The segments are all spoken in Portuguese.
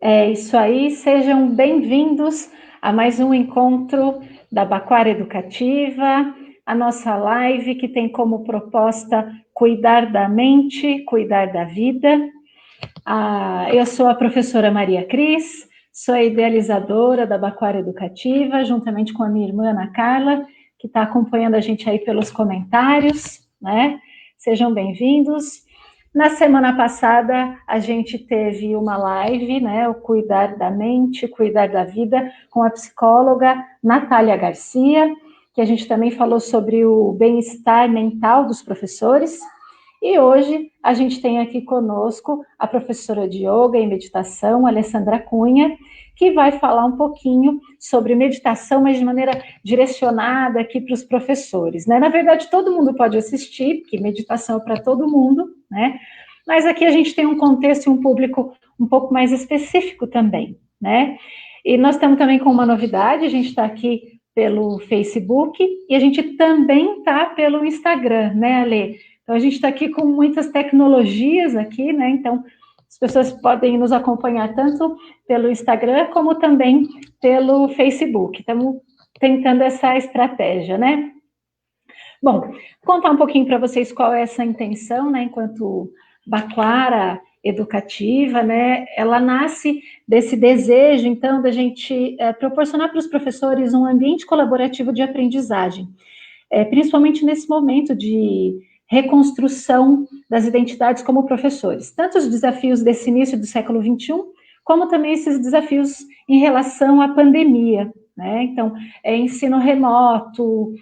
É isso aí, sejam bem-vindos a mais um encontro da Baquara Educativa, a nossa live que tem como proposta cuidar da mente, cuidar da vida. Eu sou a professora Maria Cris, sou a idealizadora da Baquara Educativa, juntamente com a minha irmã Ana Carla, que está acompanhando a gente aí pelos comentários, né? Sejam bem-vindos. Na semana passada, a gente teve uma live, né, o Cuidar da Mente, Cuidar da Vida, com a psicóloga Natália Garcia, que a gente também falou sobre o bem-estar mental dos professores. E hoje a gente tem aqui conosco a professora de Yoga e Meditação, Alessandra Cunha, que vai falar um pouquinho sobre meditação, mas de maneira direcionada aqui para os professores, né? Na verdade, todo mundo pode assistir, porque meditação é para todo mundo, né? Mas aqui a gente tem um contexto e um público um pouco mais específico também, né? E nós estamos também com uma novidade, a gente está aqui pelo Facebook e a gente também está pelo Instagram, né, Ale? Então, a gente está aqui com muitas tecnologias aqui, né? Então, as pessoas podem nos acompanhar tanto pelo Instagram como também pelo Facebook. Estamos tentando essa estratégia, né? Bom, contar um pouquinho para vocês qual é essa intenção, né? Enquanto Baquara Educativa, né? Ela nasce desse desejo, então, da gente proporcionar para os professores um ambiente colaborativo de aprendizagem, principalmente nesse momento de reconstrução das identidades como professores. Tanto os desafios desse início do século XXI, como também esses desafios em relação à pandemia, né? Então, ensino remoto,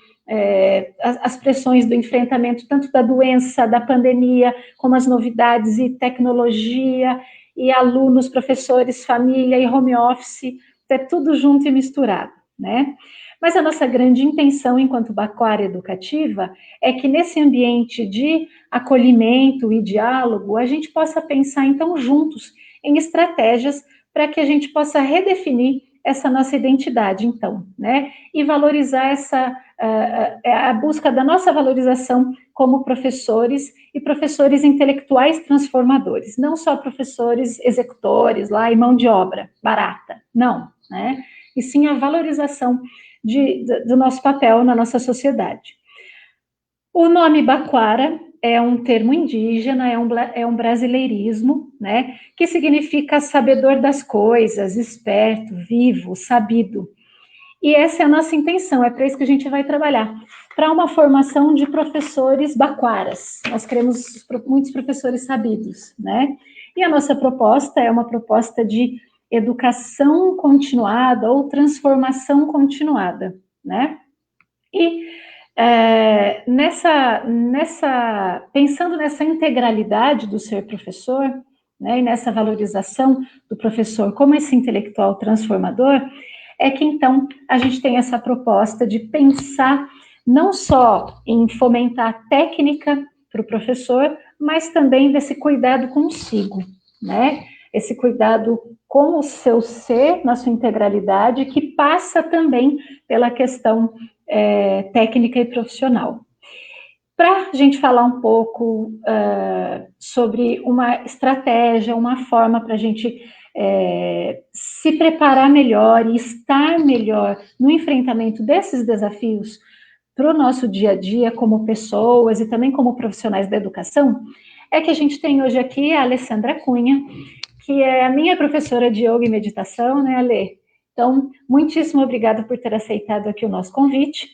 as pressões do enfrentamento tanto da doença, da pandemia, como as novidades e tecnologia, e alunos, professores, família e home office, é tudo junto e misturado, né? Mas a nossa grande intenção, enquanto Baquara Educativa, é que nesse ambiente de acolhimento e diálogo, a gente possa pensar, então, juntos, em estratégias para que a gente possa redefinir essa nossa identidade, então, né? E valorizar a busca da nossa valorização como professores e professores intelectuais transformadores, não só professores executores lá e mão de obra barata, não, né? E sim a valorização do nosso papel na nossa sociedade. O nome Baquara é um termo indígena, é um brasileirismo, né, que significa sabedor das coisas, esperto, vivo, sabido. E essa é a nossa intenção, é para isso que a gente vai trabalhar, para uma formação de professores baquaras. Nós queremos muitos professores sabidos, né? E a nossa proposta é uma proposta de educação continuada ou transformação continuada, né? E pensando nessa integralidade do ser professor, né, e nessa valorização do professor como esse intelectual transformador, é que então a gente tem essa proposta de pensar não só em fomentar a técnica para o professor, mas também desse cuidado consigo, né? Esse cuidado com o seu ser, na sua integralidade, que passa também pela questão técnica e profissional. Para a gente falar um pouco sobre uma estratégia, uma forma para a gente se preparar melhor e estar melhor no enfrentamento desses desafios para o nosso dia a dia como pessoas e também como profissionais da educação, é que a gente tem hoje aqui a Alessandra Cunha, que é a minha professora de yoga e meditação, né, Ale? Então, muitíssimo obrigada por ter aceitado aqui o nosso convite.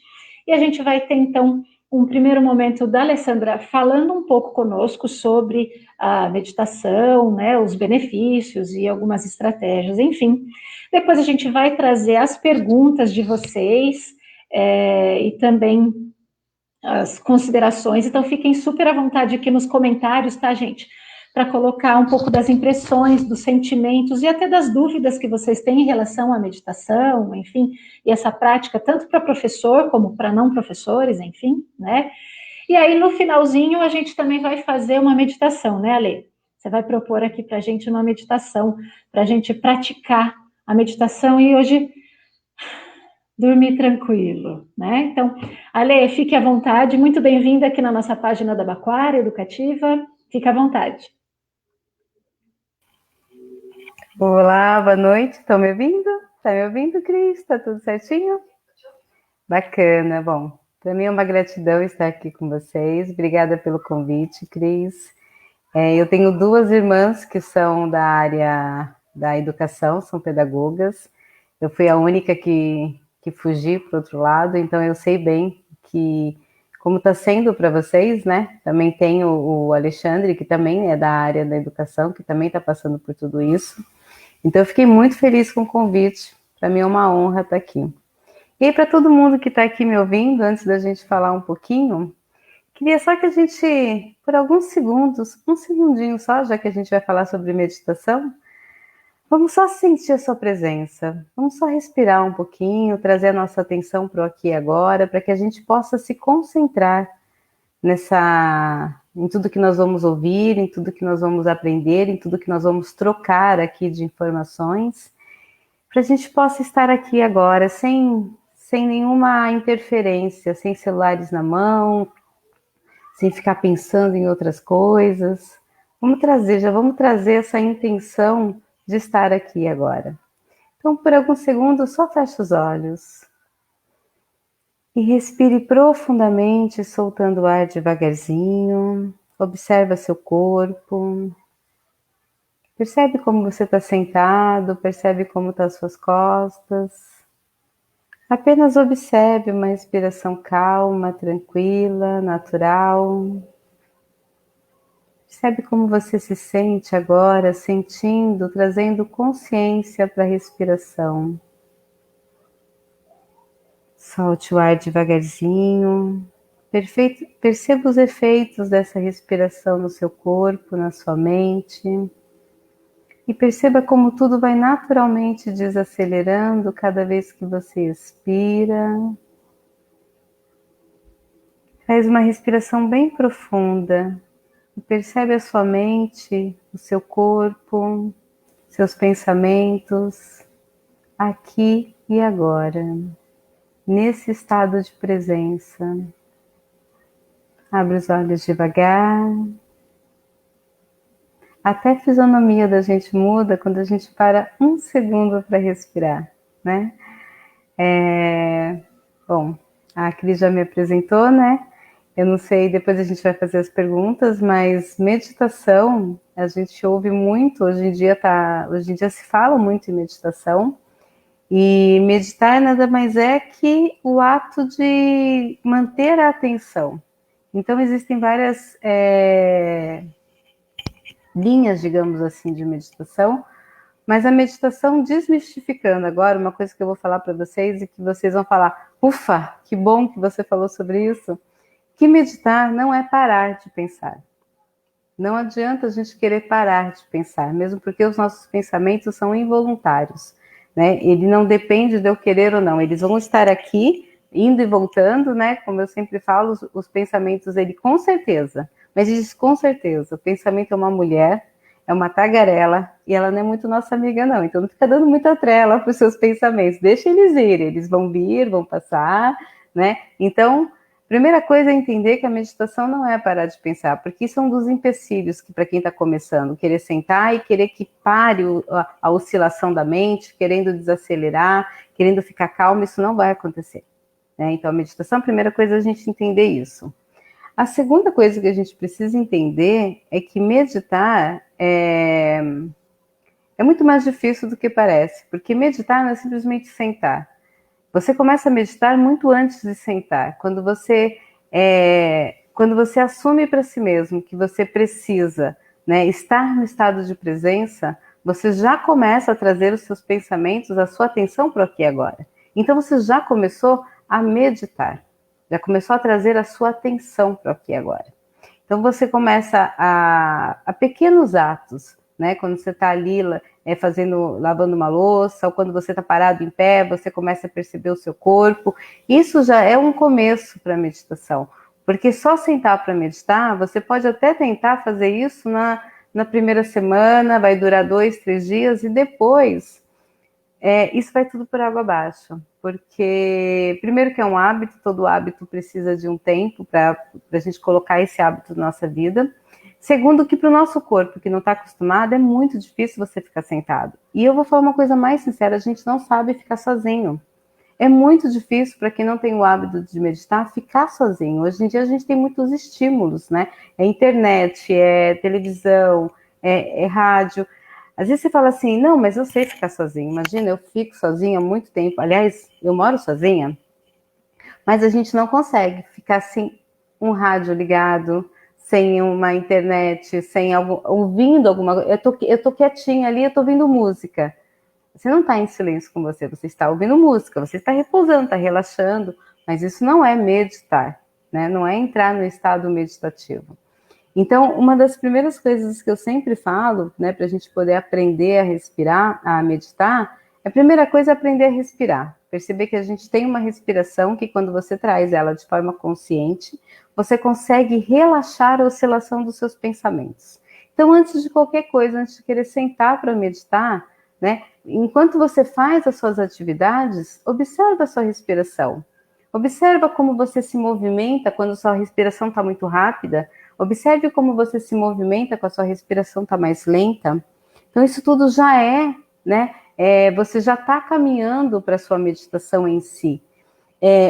E a gente vai ter, então, um primeiro momento da Alessandra falando um pouco conosco sobre a meditação, né, os benefícios e algumas estratégias, enfim. Depois a gente vai trazer as perguntas de vocês e também as considerações. Então, fiquem super à vontade aqui nos comentários, tá, gente? Para colocar um pouco das impressões, dos sentimentos e até das dúvidas que vocês têm em relação à meditação, enfim, e essa prática, tanto para professor como para não professores, enfim, né? E aí, no finalzinho, a gente também vai fazer uma meditação, né, Ale? Você vai propor aqui para a gente uma meditação, para a gente praticar a meditação e hoje dormir tranquilo, né? Então, Ale, fique à vontade, muito bem-vinda aqui na nossa página da Baquara Educativa, fique à vontade. Olá, boa noite. Estão me ouvindo? Tá me ouvindo, Cris? Tá tudo certinho? Bacana. Bom, para mim é uma gratidão estar aqui com vocês. Obrigada pelo convite, Cris. Eu tenho duas irmãs que são da área da educação, são pedagogas. Eu fui a única que fugi para o outro lado, então eu sei bem que como está sendo para vocês, né? Também tem o Alexandre, que também é da área da educação, que também está passando por tudo isso. Então, eu fiquei muito feliz com o convite. Para mim é uma honra estar aqui. E aí, para todo mundo que está aqui me ouvindo, antes da gente falar um pouquinho, queria só que a gente, por alguns segundos, um segundinho só, já que a gente vai falar sobre meditação, vamos só sentir a sua presença. Vamos só respirar um pouquinho, trazer a nossa atenção para o aqui e agora, para que a gente possa se concentrar em tudo que nós vamos ouvir, em tudo que nós vamos aprender, em tudo que nós vamos trocar aqui de informações, para a gente possa estar aqui agora, sem nenhuma interferência, sem celulares na mão, sem ficar pensando em outras coisas. Já vamos trazer essa intenção de estar aqui agora. Então, por alguns segundos, só feche os olhos. E respire profundamente, soltando o ar devagarzinho. Observa seu corpo. Percebe como você está sentado, percebe como estão as suas costas. Apenas observe uma respiração calma, tranquila, natural. Percebe como você se sente agora, sentindo, trazendo consciência para a respiração. Solte o ar devagarzinho. Perceba os efeitos dessa respiração no seu corpo, na sua mente. E perceba como tudo vai naturalmente desacelerando cada vez que você expira. Faz uma respiração bem profunda. E percebe a sua mente, o seu corpo, seus pensamentos, aqui e agora, nesse estado de presença. Abre os olhos devagar. Até a fisionomia da gente muda quando a gente para um segundo para respirar, né? Bom, a Cris já me apresentou, né? Eu não sei, depois a gente vai fazer as perguntas, mas meditação, a gente ouve muito, hoje em dia se fala muito em meditação, e meditar nada mais é que o ato de manter a atenção. Então existem várias linhas, digamos assim, de meditação, mas a meditação desmistificando agora, uma coisa que eu vou falar para vocês e que vocês vão falar, ufa, que bom que você falou sobre isso, que meditar não é parar de pensar. Não adianta a gente querer parar de pensar, mesmo porque os nossos pensamentos são involuntários, né? Ele não depende de eu querer ou não, eles vão estar aqui, indo e voltando, né? Como eu sempre falo, os pensamentos, ele com certeza, mas diz com certeza, o pensamento é uma mulher, é uma tagarela, e ela não é muito nossa amiga não, então não fica dando muita trela para os seus pensamentos, deixa eles irem, eles vão vir, vão passar, né? Então, primeira coisa é entender que a meditação não é parar de pensar, porque isso é um dos empecilhos que para quem está começando, querer sentar e querer que pare a oscilação da mente, querendo desacelerar, querendo ficar calmo, isso não vai acontecer, né? Então a meditação, a primeira coisa é a gente entender isso. A segunda coisa que a gente precisa entender é que meditar é muito mais difícil do que parece, porque meditar não é simplesmente sentar. Você começa a meditar muito antes de sentar, quando você assume para si mesmo que você precisa, né, estar no estado de presença, você já começa a trazer os seus pensamentos, a sua atenção para o aqui e agora. Então você já começou a meditar, já começou a trazer a sua atenção para o aqui e agora. Então você começa a pequenos atos, né? Quando você está ali lavando uma louça, ou quando você está parado em pé, você começa a perceber o seu corpo. Isso já é um começo para a meditação, porque só sentar para meditar, você pode até tentar fazer isso na primeira semana, vai durar 2, 3 dias, e depois isso vai tudo por água abaixo, porque primeiro que é um hábito, todo hábito precisa de um tempo para a gente colocar esse hábito na nossa vida. Segundo, que para o nosso corpo, que não está acostumado, é muito difícil você ficar sentado. E eu vou falar uma coisa mais sincera, a gente não sabe ficar sozinho. É muito difícil para quem não tem o hábito de meditar ficar sozinho. Hoje em dia a gente tem muitos estímulos, né? É internet, é televisão, é rádio. Às vezes você fala assim, não, mas eu sei ficar sozinho. Imagina, eu fico sozinha há muito tempo. Aliás, eu moro sozinha, mas a gente não consegue ficar sem um rádio ligado, sem uma internet, sem algo, ouvindo alguma coisa. Eu tô quietinha ali, eu tô ouvindo música. Você não está em silêncio com você, você está ouvindo música, você está repousando, está relaxando, mas isso não é meditar, né? Não é entrar no estado meditativo. Então, uma das primeiras coisas que eu sempre falo, né, para a gente poder aprender a respirar, a meditar, a primeira coisa é aprender a respirar. Perceber que a gente tem uma respiração que, quando você traz ela de forma consciente, você consegue relaxar a oscilação dos seus pensamentos. Então, antes de qualquer coisa, antes de querer sentar para meditar, né, enquanto você faz as suas atividades, observa a sua respiração. Observa como você se movimenta quando a sua respiração está muito rápida. Observe como você se movimenta quando a sua respiração está mais lenta. Então, isso tudo já né? Você já está caminhando para a sua meditação em si.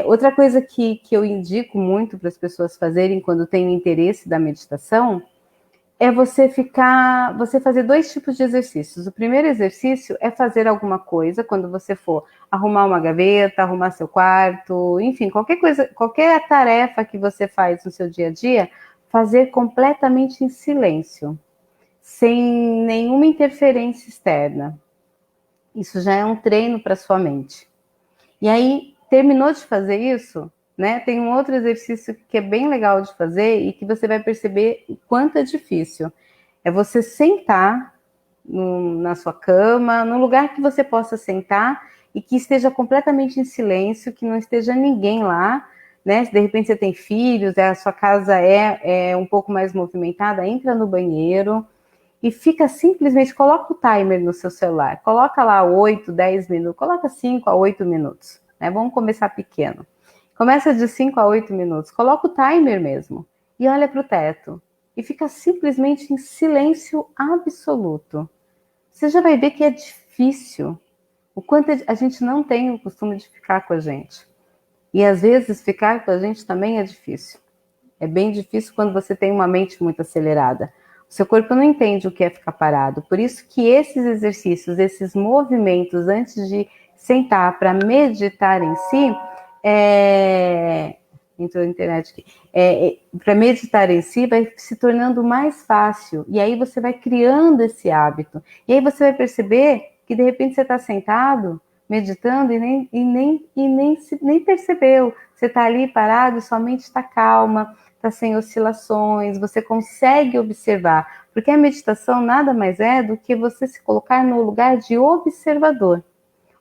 Outra coisa que eu indico muito para as pessoas fazerem quando têm interesse da meditação é você fazer 2 tipos de exercícios. O primeiro exercício é fazer alguma coisa quando você for arrumar uma gaveta, arrumar seu quarto, enfim, qualquer coisa, qualquer tarefa que você faz no seu dia a dia, fazer completamente em silêncio, sem nenhuma interferência externa. Isso já é um treino para sua mente. E aí, terminou de fazer isso, né? Tem um outro exercício que é bem legal de fazer e que você vai perceber o quanto é difícil. É você sentar na sua cama, num lugar que você possa sentar e que esteja completamente em silêncio, que não esteja ninguém lá, né? Se de repente você tem filhos, a sua casa é um pouco mais movimentada, entra no banheiro e fica simplesmente, coloca o timer no seu celular, coloca lá 8, 10 minutos, coloca 5 a 8 minutos, né? Vamos começar pequeno. Começa de 5 a 8 minutos, coloca o timer mesmo e olha para o teto e fica simplesmente em silêncio absoluto. Você já vai ver que é difícil, o quanto a gente não tem o costume de ficar com a gente. E às vezes ficar com a gente também é difícil. É bem difícil quando você tem uma mente muito acelerada. O seu corpo não entende o que é ficar parado. Por isso que esses exercícios, esses movimentos, antes de sentar para meditar em si, entrou na internet aqui, para meditar em si vai se tornando mais fácil, e aí você vai criando esse hábito, e aí você vai perceber que de repente você está sentado, meditando e nem percebeu, você está ali parado e sua mente está calma, está sem oscilações, você consegue observar, porque a meditação nada mais é do que você se colocar no lugar de observador,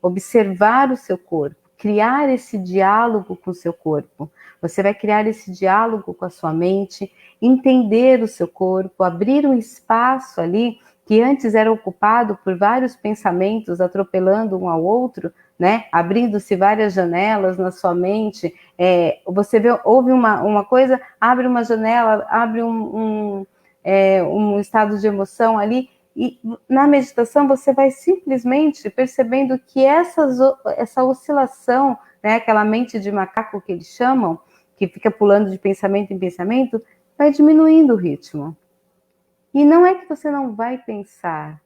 observar o seu corpo, criar esse diálogo com o seu corpo. Você vai criar esse diálogo com a sua mente, entender o seu corpo, abrir um espaço ali que antes era ocupado por vários pensamentos atropelando um ao outro, né? Abrindo-se várias janelas na sua mente. Você ouve uma coisa, abre uma janela, abre um estado de emoção ali, e na meditação você vai simplesmente percebendo que essa oscilação, né, aquela mente de macaco que eles chamam, que fica pulando de pensamento em pensamento, vai diminuindo o ritmo. E não é que você não vai pensar,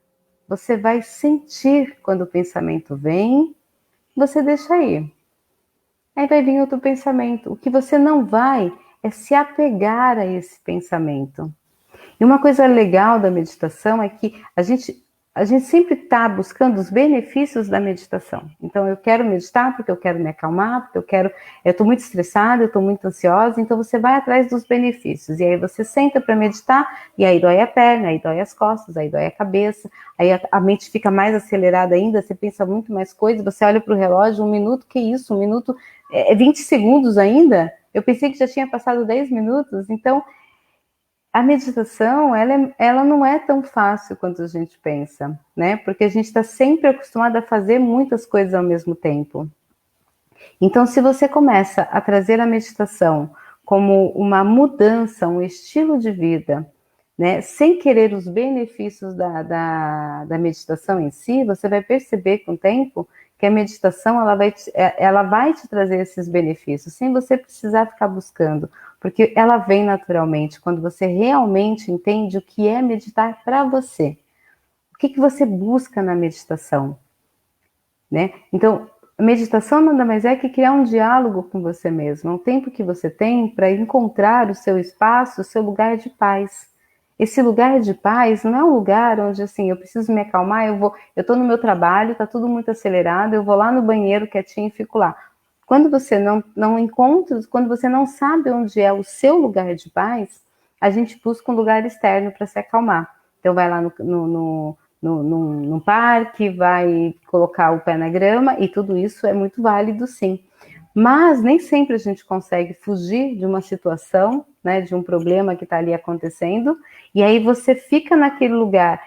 você vai sentir quando o pensamento vem, você deixa ir. Aí vai vir outro pensamento. O que você não vai é se apegar a esse pensamento. E uma coisa legal da meditação é que a gente sempre está buscando os benefícios da meditação. Então, eu quero meditar porque eu quero me acalmar, porque eu estou muito estressada, eu estou muito ansiosa, então você vai atrás dos benefícios. E aí você senta para meditar, e aí dói a perna, aí dói as costas, aí dói a cabeça, aí a mente fica mais acelerada ainda, você pensa muito mais coisas, você olha para o relógio, 1 minuto, que isso? 1 minuto é 20 segundos ainda? Eu pensei que já tinha passado 10 minutos, então a meditação, ela não é tão fácil quanto a gente pensa, né? Porque a gente está sempre acostumado a fazer muitas coisas ao mesmo tempo. Então, se você começa a trazer a meditação como uma mudança, um estilo de vida, né, sem querer os benefícios da meditação em si, você vai perceber com o tempo que a meditação ela vai te trazer esses benefícios, sem você precisar ficar buscando, porque ela vem naturalmente, quando você realmente entende o que é meditar para você. O que você busca na meditação? Né? Então, a meditação nada mais é que criar um diálogo com você mesmo, um tempo que você tem para encontrar o seu espaço, o seu lugar de paz. Esse lugar de paz não é um lugar onde assim, eu preciso me acalmar, eu estou no meu trabalho, está tudo muito acelerado, eu vou lá no banheiro quietinho e fico lá. Quando você não encontra, quando você não sabe onde é o seu lugar de paz, a gente busca um lugar externo para se acalmar. Então vai lá no parque, vai colocar o pé na grama, e tudo isso é muito válido, sim. Mas nem sempre a gente consegue fugir de uma situação, né, de um problema que está ali acontecendo, e aí você fica naquele lugar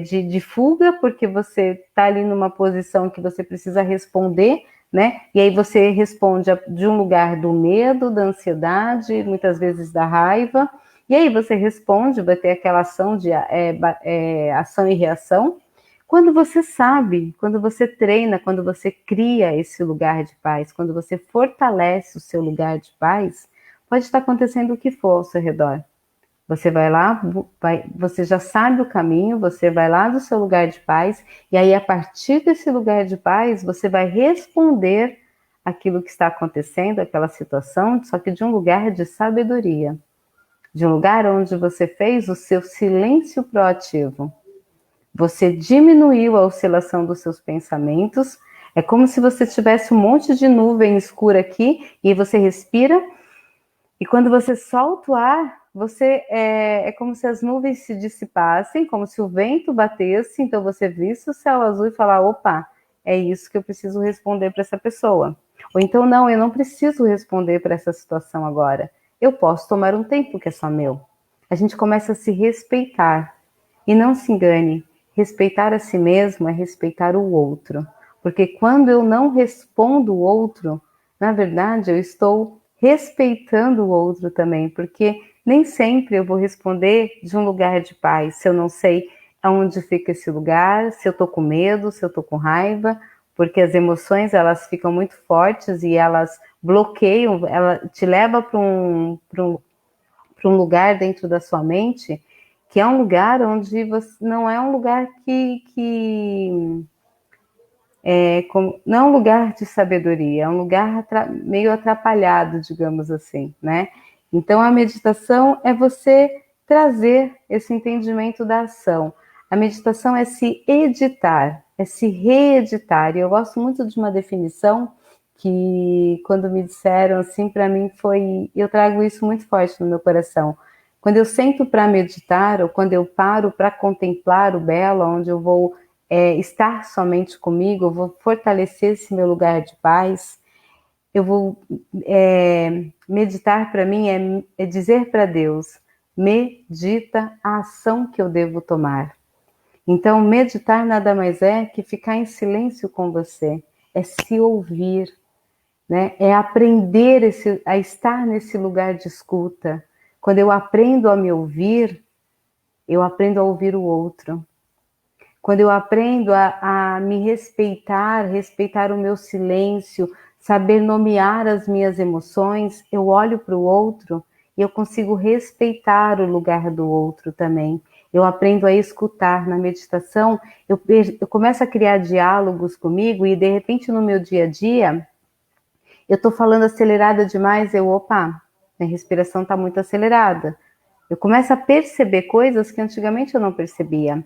de fuga, porque você está ali numa posição que você precisa responder, né? E aí você responde de um lugar do medo, da ansiedade, muitas vezes da raiva, e aí você responde, vai ter aquela ação de ação e reação. Quando você sabe, quando você treina, quando você cria esse lugar de paz, quando você fortalece o seu lugar de paz, pode estar acontecendo o que for ao seu redor. Você vai lá, você já sabe o caminho, você vai lá do seu lugar de paz, e aí a partir desse lugar de paz, você vai responder aquilo que está acontecendo, aquela situação, só que de um lugar de sabedoria. De um lugar onde você fez o seu silêncio proativo. Você diminuiu a oscilação dos seus pensamentos. É como se você tivesse um monte de nuvem escura aqui e você respira. E quando você solta o ar, é como se as nuvens se dissipassem, como se o vento batesse. Então você visse o céu azul e falar: opa, é isso que eu preciso responder para essa pessoa. Ou então, não, eu não preciso responder para essa situação agora. Eu posso tomar um tempo que é só meu. A gente começa a se respeitar. E não se engane, respeitar a si mesmo é respeitar o outro. Porque quando eu não respondo o outro, na verdade eu estou respeitando o outro também, porque nem sempre eu vou responder de um lugar de paz, se eu não sei aonde fica esse lugar, se eu estou com medo, se eu estou com raiva, porque as emoções elas ficam muito fortes e elas bloqueiam, ela te leva para um lugar dentro da sua mente, que é um lugar onde você, não é um lugar não é um lugar de sabedoria, é um lugar meio atrapalhado, digamos assim, né? Então a meditação é você trazer esse entendimento da ação. A meditação é se editar, é se reeditar. E eu gosto muito de uma definição que quando me disseram assim, para mim eu trago isso muito forte no meu coração. Quando eu sento para meditar, ou quando eu paro para contemplar o belo, onde eu vou estar somente comigo, eu vou fortalecer esse meu lugar de paz, eu vou meditar para mim é dizer para Deus: medita a ação que eu devo tomar. Então, meditar nada mais é que ficar em silêncio com você, é se ouvir, né? É aprender a estar nesse lugar de escuta. Quando eu aprendo a me ouvir, eu aprendo a ouvir o outro. Quando eu aprendo a me respeitar o meu silêncio, saber nomear as minhas emoções, eu olho para o outro e eu consigo respeitar o lugar do outro também. Eu aprendo a escutar. Na meditação, eu começo a criar diálogos comigo e, de repente, no meu dia a dia, eu estou falando acelerada demais, opa, minha respiração está muito acelerada. Eu começo a perceber coisas que antigamente eu não percebia.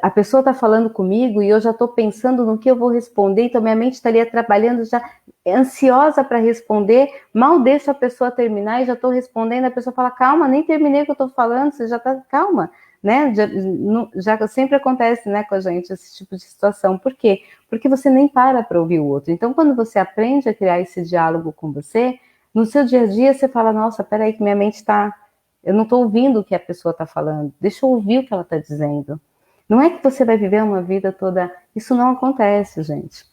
A pessoa está falando comigo e eu já estou pensando no que eu vou responder, então minha mente está ali trabalhando, já ansiosa para responder, mal deixo a pessoa terminar e já estou respondendo, a pessoa fala: calma, nem terminei o que eu estou falando, você já está, calma, né? Já sempre acontece, né, com a gente esse tipo de situação. Por quê? Porque você nem para ouvir o outro. Então, quando você aprende a criar esse diálogo com você, no seu dia a dia você fala: nossa, peraí que minha mente está... Eu não estou ouvindo o que a pessoa está falando, deixa eu ouvir o que ela está dizendo. Não é que você vai viver uma vida toda... Isso não acontece, gente.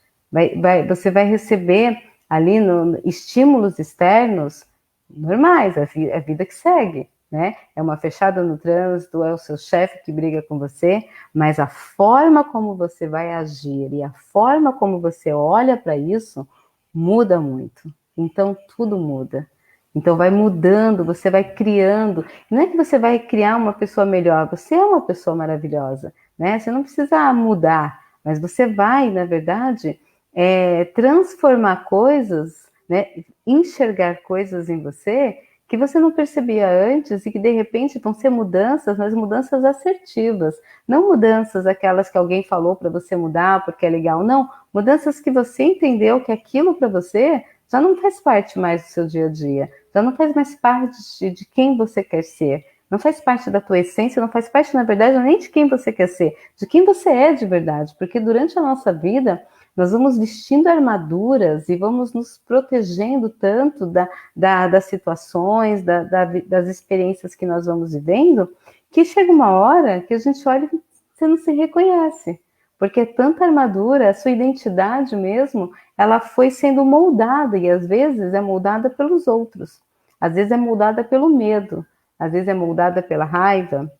Você vai receber ali estímulos externos normais, a vida que segue, né? É uma fechada no trânsito, é o seu chefe que briga com você, mas a forma como você vai agir e a forma como você olha para isso muda muito. Então, tudo muda. Então, vai mudando, você vai criando. Não é que você vai criar uma pessoa melhor, você é uma pessoa maravilhosa, né? Você não precisa mudar, mas você vai, na verdade, transformar coisas, né? Enxergar coisas em você que você não percebia antes e que, de repente, vão ser mudanças, mas mudanças assertivas. Não mudanças aquelas que alguém falou para você mudar porque é legal, não. Mudanças que você entendeu que aquilo para você já não faz parte mais do seu dia a dia, já não faz mais parte de quem você quer ser, não faz parte da tua essência, não faz parte, na verdade, nem de quem você quer ser, de quem você é de verdade, porque durante a nossa vida, nós vamos vestindo armaduras e vamos nos protegendo tanto das situações, das experiências que nós vamos vivendo, que chega uma hora que a gente olha e você não se reconhece, porque tanta armadura, a sua identidade mesmo, ela foi sendo moldada, e às vezes é moldada pelos outros, às vezes é moldada pelo medo, às vezes é moldada pela raiva.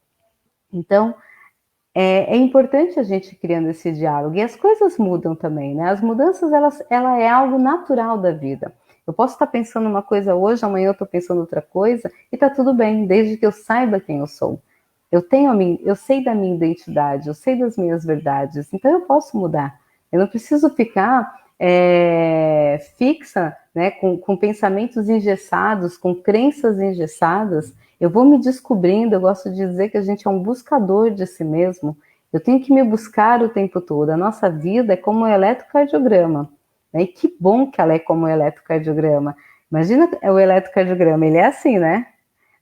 Então, é importante a gente criando esse diálogo, e as coisas mudam também, né? As mudanças, ela é algo natural da vida. Eu posso estar pensando uma coisa hoje, amanhã eu estou pensando outra coisa, e está tudo bem, desde que eu saiba quem eu sou. Eu sei da minha identidade, eu sei das minhas verdades, então eu posso mudar. Eu não preciso ficar fixa, né, com pensamentos engessados, com crenças engessadas. Eu vou me descobrindo, eu gosto de dizer que a gente é um buscador de si mesmo. Eu tenho que me buscar o tempo todo. A nossa vida é como um eletrocardiograma, né? E que bom que ela é como um eletrocardiograma. Imagina o eletrocardiograma, ele é assim, né?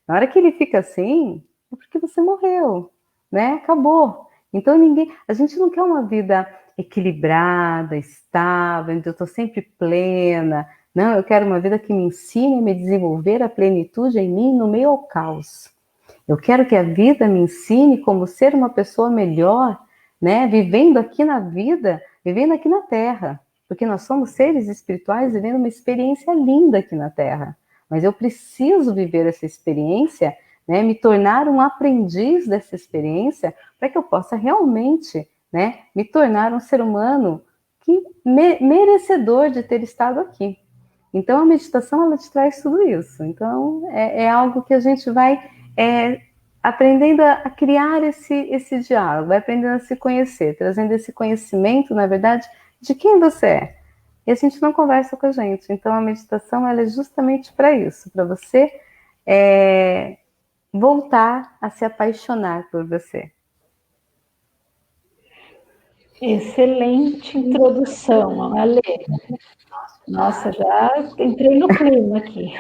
Na hora que ele fica assim, é porque você morreu, né? Acabou. Então a gente não quer uma vida equilibrada, estável, onde eu estou sempre plena. Não, eu quero uma vida que me ensine a me desenvolver a plenitude em mim no meio ao caos. Eu quero que a vida me ensine como ser uma pessoa melhor, né? Vivendo aqui na vida, vivendo aqui na Terra. Porque nós somos seres espirituais vivendo uma experiência linda aqui na Terra. Mas eu preciso viver essa experiência, né? Me tornar um aprendiz dessa experiência para que eu possa realmente, né, me tornar um ser humano merecedor de ter estado aqui. Então, a meditação, ela te traz tudo isso. Então, é algo que a gente vai aprendendo a criar esse diálogo, vai aprendendo a se conhecer, trazendo esse conhecimento, na verdade, de quem você é. E a gente não conversa com a gente. Então, a meditação, ela é justamente para isso, para você voltar a se apaixonar por você. Excelente introdução, Ale. Nossa, já entrei no clima aqui.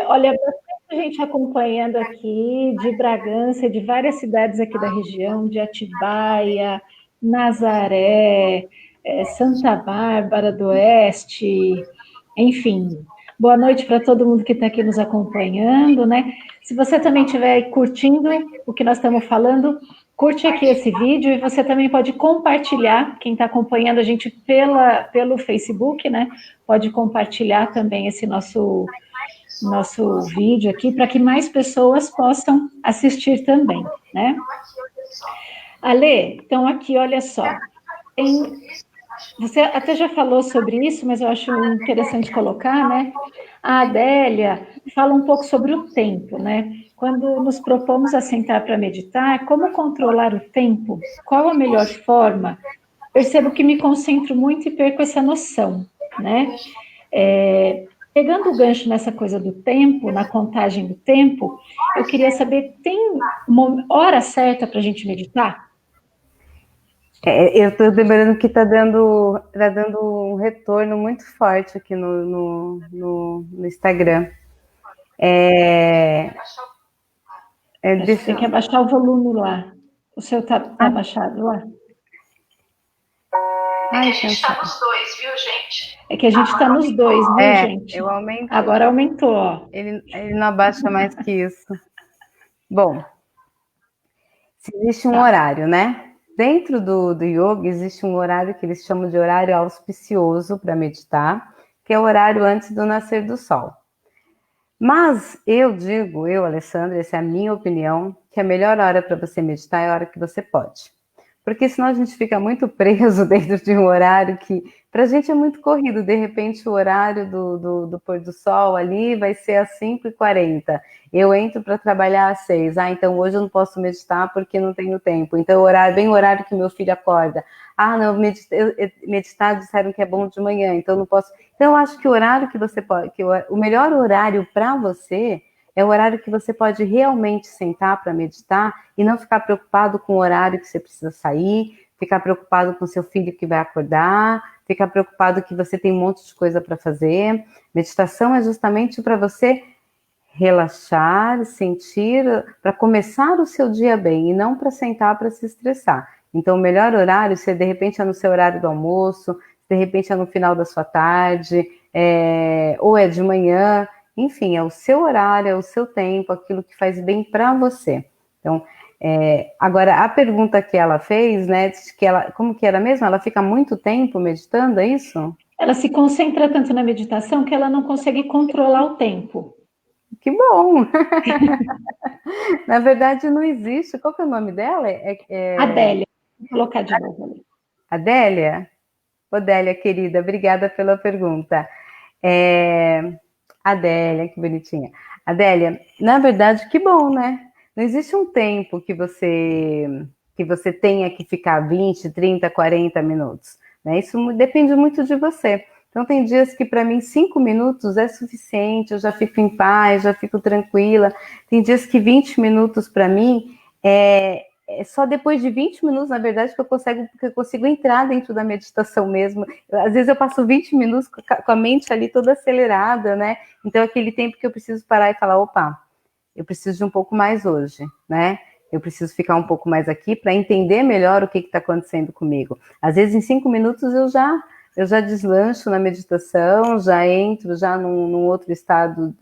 Olha, bastante gente acompanhando aqui de Bragança, de várias cidades aqui da região, de Atibaia, Nazaré, Santa Bárbara do Oeste, enfim. Boa noite para todo mundo que está aqui nos acompanhando, né? Se você também estiver curtindo o que nós estamos falando, curte aqui esse vídeo e você também pode compartilhar, quem está acompanhando a gente pelo Facebook, né? Pode compartilhar também esse nosso vídeo aqui para que mais pessoas possam assistir também, né? Ale, então aqui, olha só, você até já falou sobre isso, mas eu acho interessante colocar, né? A Adélia fala um pouco sobre o tempo, né? Quando nos propomos a sentar para meditar, como controlar o tempo? Qual a melhor forma? Percebo que me concentro muito e perco essa noção, né? Pegando o gancho nessa coisa do tempo, na contagem do tempo, eu queria saber, tem uma hora certa para a gente meditar? Eu estou lembrando que está dando um retorno muito forte aqui no Instagram. Tem que abaixar o volume lá. O seu tá abaixado lá? É que a gente está nos dois, viu, gente? É que a gente está nos dois, viu, gente? Eu aumento. Agora aumentou, ó. Ele não abaixa mais que isso. Bom, existe um horário, né? Dentro do yoga existe um horário que eles chamam de horário auspicioso para meditar, que é o horário antes do nascer do sol. Mas eu digo, Alessandra, essa é a minha opinião, que a melhor hora para você meditar é a hora que você pode. Porque senão a gente fica muito preso dentro de um horário que para a gente é muito corrido. De repente o horário do pôr do sol ali vai ser às 5h40. Eu entro para trabalhar às 6. Então hoje eu não posso meditar porque não tenho tempo. Então bem o horário que meu filho acorda. Não, meditar disseram que é bom de manhã, então não posso. Então eu acho que o horário que você pode, o melhor horário para você é o horário que você pode realmente sentar para meditar e não ficar preocupado com o horário que você precisa sair, ficar preocupado com seu filho que vai acordar, ficar preocupado que você tem um monte de coisa para fazer. Meditação é justamente para você relaxar, sentir, para começar o seu dia bem e não para sentar para se estressar. Então, o melhor horário, se de repente é no seu horário do almoço, de repente é no final da sua tarde, ou é de manhã, enfim, é o seu horário, é o seu tempo, aquilo que faz bem para você. Então, agora, a pergunta que ela fez, né, como que era mesmo? Ela fica muito tempo meditando, é isso? Ela se concentra tanto na meditação que ela não consegue controlar o tempo. Que bom! Na verdade, não existe. Qual que é o nome dela? Adélia. Vou colocar de novo ali. Adélia? Odélia, querida, obrigada pela pergunta. Adélia, que bonitinha. Adélia, na verdade, que bom, né? Não existe um tempo que você tenha que ficar 20, 30, 40 minutos. Né? Isso depende muito de você. Então, tem dias que para mim 5 minutos é suficiente, eu já fico em paz, já fico tranquila. Tem dias que 20 minutos para mim é só depois de 20 minutos, na verdade, que eu consigo entrar dentro da meditação mesmo. Às vezes eu passo 20 minutos com a mente ali toda acelerada, né? Então, é aquele tempo que eu preciso parar e falar, opa, eu preciso de um pouco mais hoje, né? Eu preciso ficar um pouco mais aqui para entender melhor o que está acontecendo comigo. Às vezes, em 5 minutos, eu já deslancho na meditação, já entro já num outro estado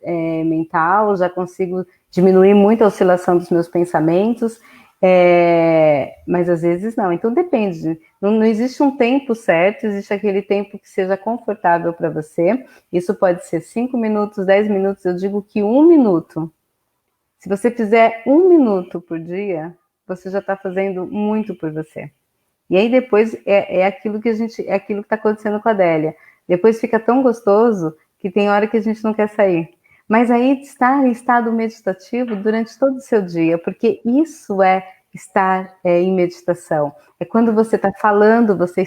mental, já consigo diminuir muito a oscilação dos meus pensamentos, mas às vezes não. Então depende, não existe um tempo certo, existe aquele tempo que seja confortável para você. Isso pode ser 5 minutos, 10 minutos, eu digo que 1 minuto. Se você fizer 1 minuto por dia, você já está fazendo muito por você. E aí depois é aquilo que está acontecendo com a Adélia. Depois fica tão gostoso que tem hora que a gente não quer sair. Mas aí estar em estado meditativo durante todo o seu dia, porque isso é estar em meditação. É quando você está falando, você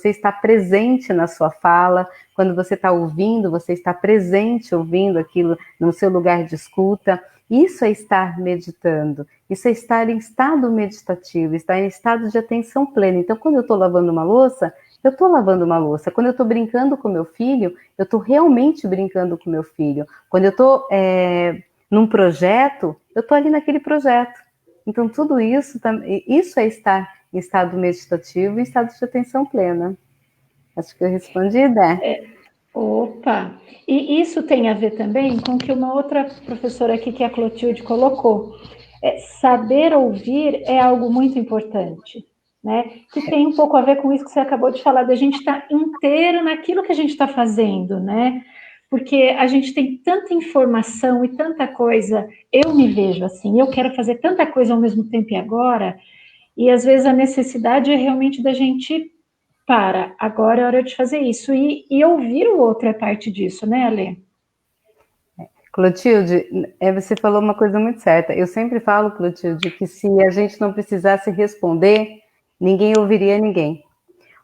está presente na sua fala. Quando você está ouvindo, você está presente ouvindo aquilo no seu lugar de escuta. Isso é estar meditando, isso é estar em estado meditativo, estar em estado de atenção plena. Então, quando eu estou lavando uma louça, eu estou lavando uma louça. Quando eu estou brincando com meu filho, eu estou realmente brincando com meu filho. Quando eu estou num projeto, eu estou ali naquele projeto. Então, tudo isso é estar em estado meditativo, em estado de atenção plena. Acho que eu respondi, Dé. Opa! E isso tem a ver também com o que uma outra professora aqui, que é a Clotilde, colocou. Saber ouvir é algo muito importante, né? Que tem um pouco a ver com isso que você acabou de falar, da gente estar inteiro naquilo que a gente está fazendo, né? Porque a gente tem tanta informação e tanta coisa, eu me vejo assim, eu quero fazer tanta coisa ao mesmo tempo e agora, e às vezes a necessidade é realmente da gente agora é hora de fazer isso. E ouvir o outro é parte disso, né, Alê? Clotilde, você falou uma coisa muito certa. Eu sempre falo, Clotilde, que se a gente não precisasse responder, ninguém ouviria ninguém.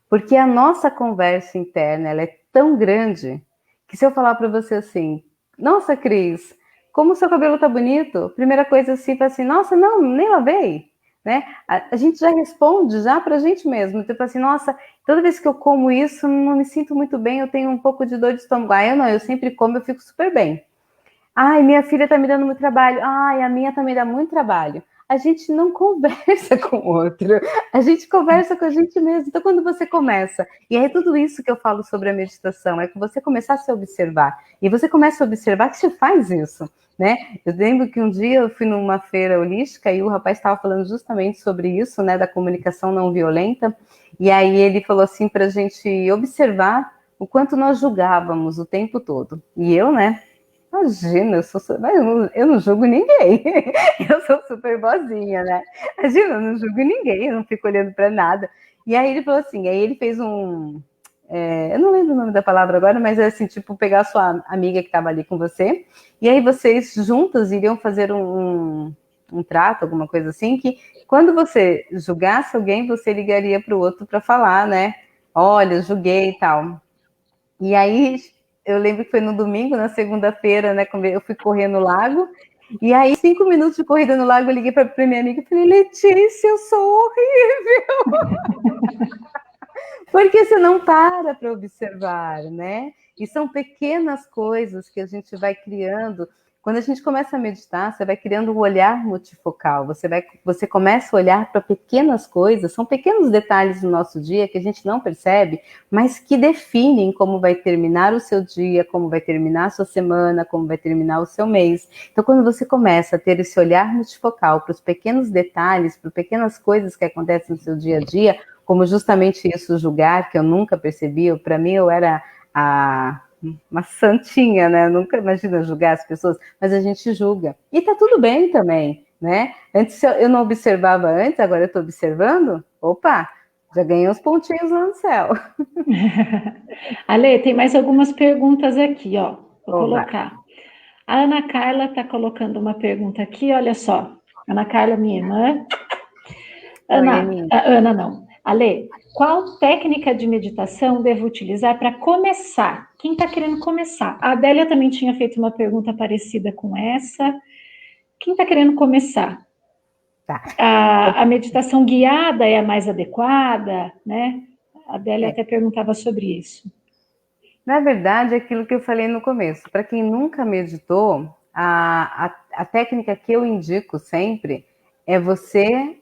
Porque a nossa conversa interna, ela é tão grande, que se eu falar para você assim, nossa, Cris, como o seu cabelo tá bonito, primeira coisa assim, fala assim, nossa, não, nem lavei. Né? A gente já responde já para a gente mesmo, tipo assim, nossa, toda vez que eu como isso, não me sinto muito bem, eu tenho um pouco de dor de estômago. Eu sempre como, eu fico super bem. Ai, minha filha tá me dando muito trabalho. Ai, a minha também dá muito trabalho. A gente não conversa com o outro, a gente conversa com a gente mesmo. Então, quando você começa, e é tudo isso que eu falo sobre a meditação, é que você começar a se observar, e você começa a observar que você faz isso, né? Eu lembro que um dia eu fui numa feira holística e o rapaz estava falando justamente sobre isso, né, da comunicação não violenta, e aí ele falou assim para a gente observar o quanto nós julgávamos o tempo todo. E eu, né, Imagina, eu não julgo ninguém. Eu sou super boazinha, né? Imagina, eu não julgo ninguém, eu não fico olhando para nada. E aí ele falou assim, aí ele fez eu não lembro o nome da palavra agora, mas é assim, tipo, pegar a sua amiga que estava ali com você, e aí vocês juntas iriam fazer um trato, alguma coisa assim, que quando você julgasse alguém, você ligaria para o outro para falar, né? Olha, julguei e tal. E aí eu lembro que foi no domingo, na segunda-feira, né? Eu fui correr no lago. E aí, 5 minutos de corrida no lago, eu liguei para minha amiga e falei, Letícia, eu sou horrível. Porque você não para observar, né? E são pequenas coisas que a gente vai criando. Quando a gente começa a meditar, você vai criando um olhar multifocal. Você começa a olhar para pequenas coisas, são pequenos detalhes do nosso dia que a gente não percebe, mas que definem como vai terminar o seu dia, como vai terminar a sua semana, como vai terminar o seu mês. Então, quando você começa a ter esse olhar multifocal para os pequenos detalhes, para pequenas coisas que acontecem no seu dia a dia, como justamente isso, julgar, que eu nunca percebi, para mim eu era uma santinha, né? Eu nunca imagino julgar as pessoas, mas a gente julga. E tá tudo bem também, né? Antes eu não observava antes, agora eu estou observando, opa, já ganhei uns pontinhos lá no céu. Ale, tem mais algumas perguntas aqui, ó. Vou Oba. colocar. A Ana Carla está colocando uma pergunta aqui, olha só. Ana Carla, minha irmã. Ana não. Ale, qual técnica de meditação devo utilizar para começar? Quem está querendo começar? A Adélia também tinha feito uma pergunta parecida com essa. Quem está querendo começar? Tá. A meditação guiada é a mais adequada, né? A Adélia até perguntava sobre isso. Na verdade, é aquilo que eu falei no começo. Para quem nunca meditou, a técnica que eu indico sempre é você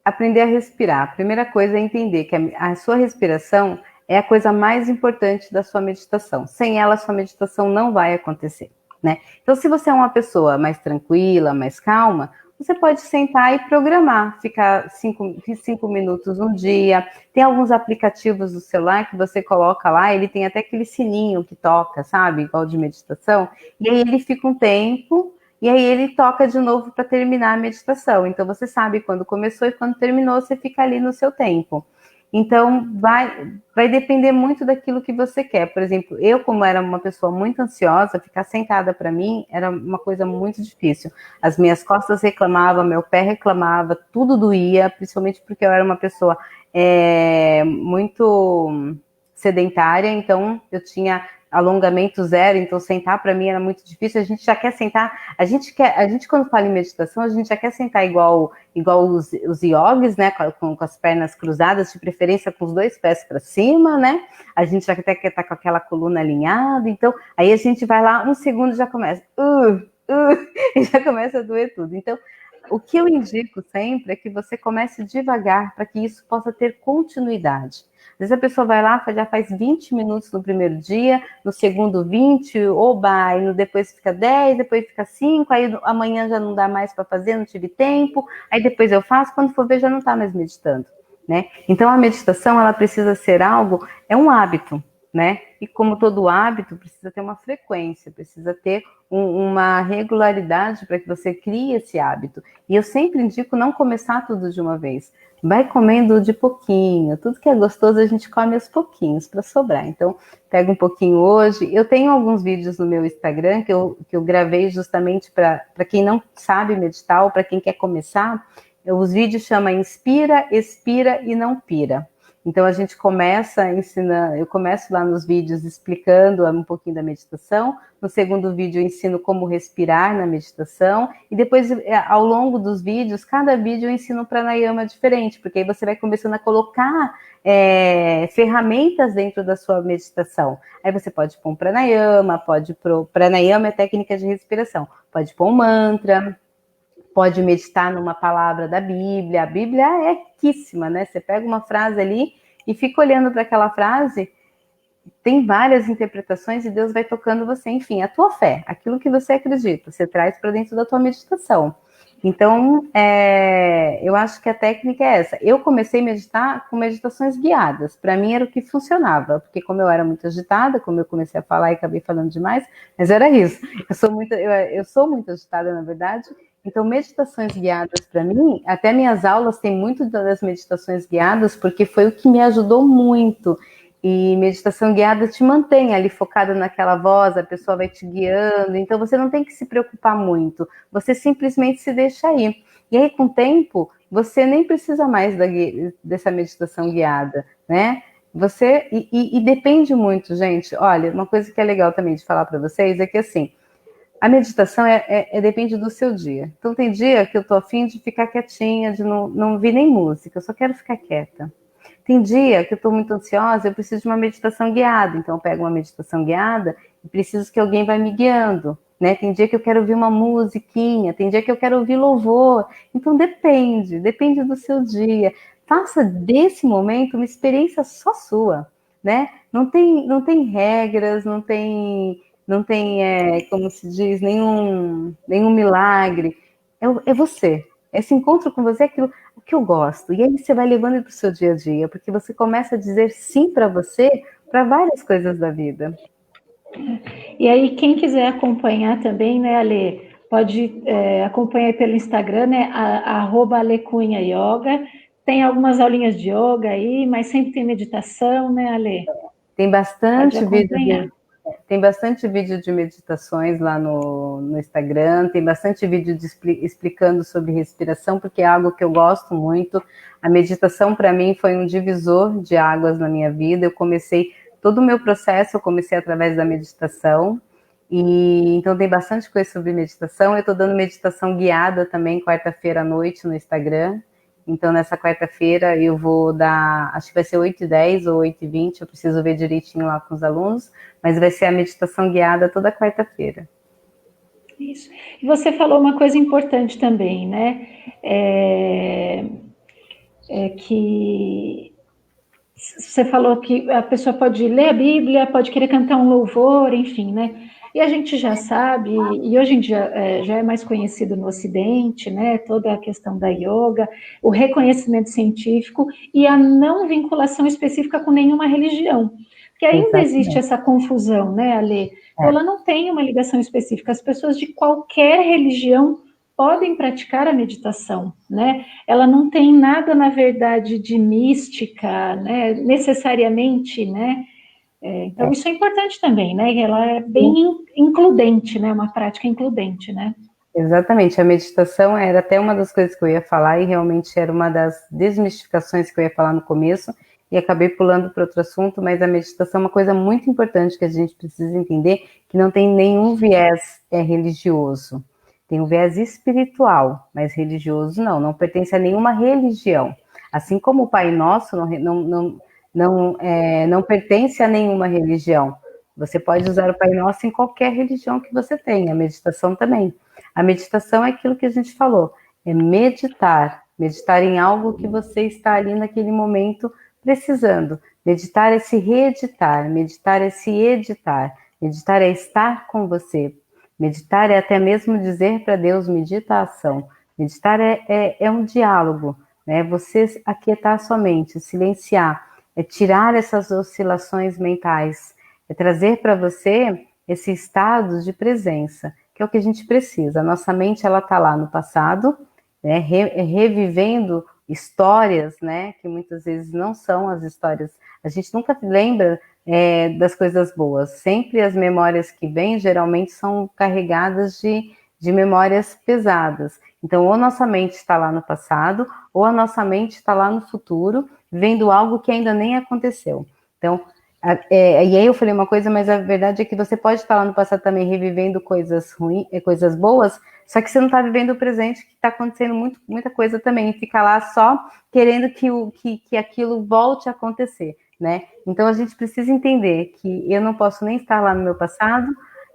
aprender a respirar. A primeira coisa é entender que a sua respiração é a coisa mais importante da sua meditação. Sem ela, a sua meditação não vai acontecer, né? Então, se você é uma pessoa mais tranquila, mais calma, você pode sentar e programar, ficar 5 minutos no dia. Tem alguns aplicativos do celular que você coloca lá, ele tem até aquele sininho que toca, sabe? Igual de meditação. E aí ele fica um tempo, e aí ele toca de novo para terminar a meditação. Então você sabe quando começou e quando terminou, você fica ali no seu tempo. Então vai depender muito daquilo que você quer. Por exemplo, eu, como era uma pessoa muito ansiosa, ficar sentada para mim era uma coisa muito difícil. As minhas costas reclamavam, meu pé reclamava, tudo doía, principalmente porque eu era uma pessoa muito sedentária, então eu tinha alongamento zero, então sentar para mim era muito difícil. A gente já quer sentar, a gente quando fala em meditação, a gente já quer sentar igual os yogis, né, com as pernas cruzadas, de preferência com os 2 pés para cima, né? A gente já até quer estar com aquela coluna alinhada, então aí a gente vai lá, 1 segundo já começa, e já começa a doer tudo. Então, o que eu indico sempre é que você comece devagar para que isso possa ter continuidade. Às vezes a pessoa vai lá, já faz 20 minutos no primeiro dia, no segundo 20, oba, e depois fica 10, depois fica 5, aí amanhã já não dá mais para fazer, não tive tempo, aí depois eu faço, quando for ver já não está mais meditando, né? Então a meditação, ela precisa ser algo, é um hábito, né? E como todo hábito, precisa ter uma frequência, precisa ter uma regularidade para que você crie esse hábito. E eu sempre indico não começar tudo de uma vez. Vai comendo de pouquinho. Tudo que é gostoso a gente come aos pouquinhos para sobrar. Então, pega um pouquinho hoje. Eu tenho alguns vídeos no meu Instagram que eu gravei justamente para quem não sabe meditar ou para quem quer começar. Os vídeos chamam Inspira, Expira e Não Pira. Então, a gente começa ensinando, eu começo lá nos vídeos explicando um pouquinho da meditação. No segundo vídeo, eu ensino como respirar na meditação. E depois, ao longo dos vídeos, cada vídeo eu ensino um pranayama diferente, porque aí você vai começando a colocar ferramentas dentro da sua meditação. Aí você pode pôr um pranayama, pranayama é técnica de respiração, pode pôr um mantra, pode meditar numa palavra da Bíblia. A Bíblia é riquíssima, né? Você pega uma frase ali e fica olhando para aquela frase, tem várias interpretações e Deus vai tocando você. Enfim, a tua fé, aquilo que você acredita, você traz para dentro da tua meditação. Então, eu acho que a técnica é essa. Eu comecei a meditar com meditações guiadas. Para mim era o que funcionava, porque como eu era muito agitada, como eu comecei a falar e acabei falando demais, mas era isso. Eu sou muito agitada, na verdade. Então, meditações guiadas para mim, até minhas aulas têm muito das meditações guiadas, porque foi o que me ajudou muito. E meditação guiada te mantém ali focada naquela voz, a pessoa vai te guiando, então você não tem que se preocupar muito, você simplesmente se deixa ir. E aí, com o tempo, você nem precisa mais dessa meditação guiada, né? E depende muito, gente. Olha, uma coisa que é legal também de falar para vocês é que, assim, a meditação depende do seu dia. Então, tem dia que eu tô afim de ficar quietinha, de não ouvir nem música, eu só quero ficar quieta. Tem dia que eu estou muito ansiosa, eu preciso de uma meditação guiada. Então, eu pego uma meditação guiada e preciso que alguém vai me guiando, né? Tem dia que eu quero ouvir uma musiquinha, tem dia que eu quero ouvir louvor. Então, depende do seu dia. Faça desse momento uma experiência só sua, né? Não tem regras, não tem como se diz, nenhum milagre. É você. Esse encontro com você é aquilo que eu gosto. E aí você vai levando para o seu dia a dia, porque você começa a dizer sim para você, para várias coisas da vida. E aí, quem quiser acompanhar também, né, Ale, pode acompanhar pelo Instagram, né, @alecunhayoga. Tem algumas aulinhas de yoga aí, mas sempre tem meditação, né, Ale? Tem bastante vídeo de meditações lá no Instagram, tem bastante vídeo explicando sobre respiração, porque é algo que eu gosto muito. A meditação, para mim, foi um divisor de águas na minha vida. Todo o meu processo eu comecei através da meditação, e então tem bastante coisa sobre meditação. Eu estou dando meditação guiada também, quarta-feira à noite, no Instagram. Então, nessa quarta-feira, eu vou dar, acho que vai ser 8h10 ou 8h20, eu preciso ver direitinho lá com os alunos, mas vai ser a meditação guiada toda quarta-feira. Isso. E você falou uma coisa importante também, né? Que você falou que a pessoa pode ler a Bíblia, pode querer cantar um louvor, enfim, né? E a gente já sabe, e hoje em dia já é mais conhecido no Ocidente, né? Toda a questão da yoga, o reconhecimento científico e a não vinculação específica com nenhuma religião. Porque ainda existe essa confusão, né, Ale? Então, ela não tem uma ligação específica. As pessoas de qualquer religião podem praticar a meditação, né? Ela não tem nada, na verdade, de mística, né? Necessariamente, né? Então, isso é importante também, né? Ela é bem includente, né? Uma prática includente, né? Exatamente, a meditação era até uma das coisas que eu ia falar, e realmente era uma das desmistificações que eu ia falar no começo, e acabei pulando para outro assunto, mas a meditação é uma coisa muito importante que a gente precisa entender, que não tem nenhum viés religioso. Tem um viés espiritual, mas religioso não pertence a nenhuma religião. Assim como o Pai Nosso não pertence a nenhuma religião. Você pode usar o Pai Nosso em qualquer religião que você tenha, a meditação também. A meditação é aquilo que a gente falou, é meditar em algo que você está ali naquele momento precisando. Meditar é se reeditar, meditar é se editar, meditar é estar com você. Meditar é até mesmo dizer para Deus, medita a ação. Meditar é um diálogo, né? Você aquietar sua mente, silenciar, é tirar essas oscilações mentais, é trazer para você esse estado de presença, que é o que a gente precisa. A nossa mente, ela está lá no passado, né, revivendo histórias, né, que muitas vezes não são as histórias. A gente nunca lembra das coisas boas. Sempre as memórias que vêm, geralmente, são carregadas de memórias pesadas. Então, ou nossa mente está lá no passado, ou a nossa mente está lá no futuro, vendo algo que ainda nem aconteceu. Então, e aí eu falei uma coisa, mas a verdade é que você pode estar lá no passado também revivendo coisas ruins, coisas boas, só que você não está vivendo o presente, que está acontecendo muita coisa também, e fica lá só querendo que aquilo volte a acontecer, né? Então a gente precisa entender que eu não posso nem estar lá no meu passado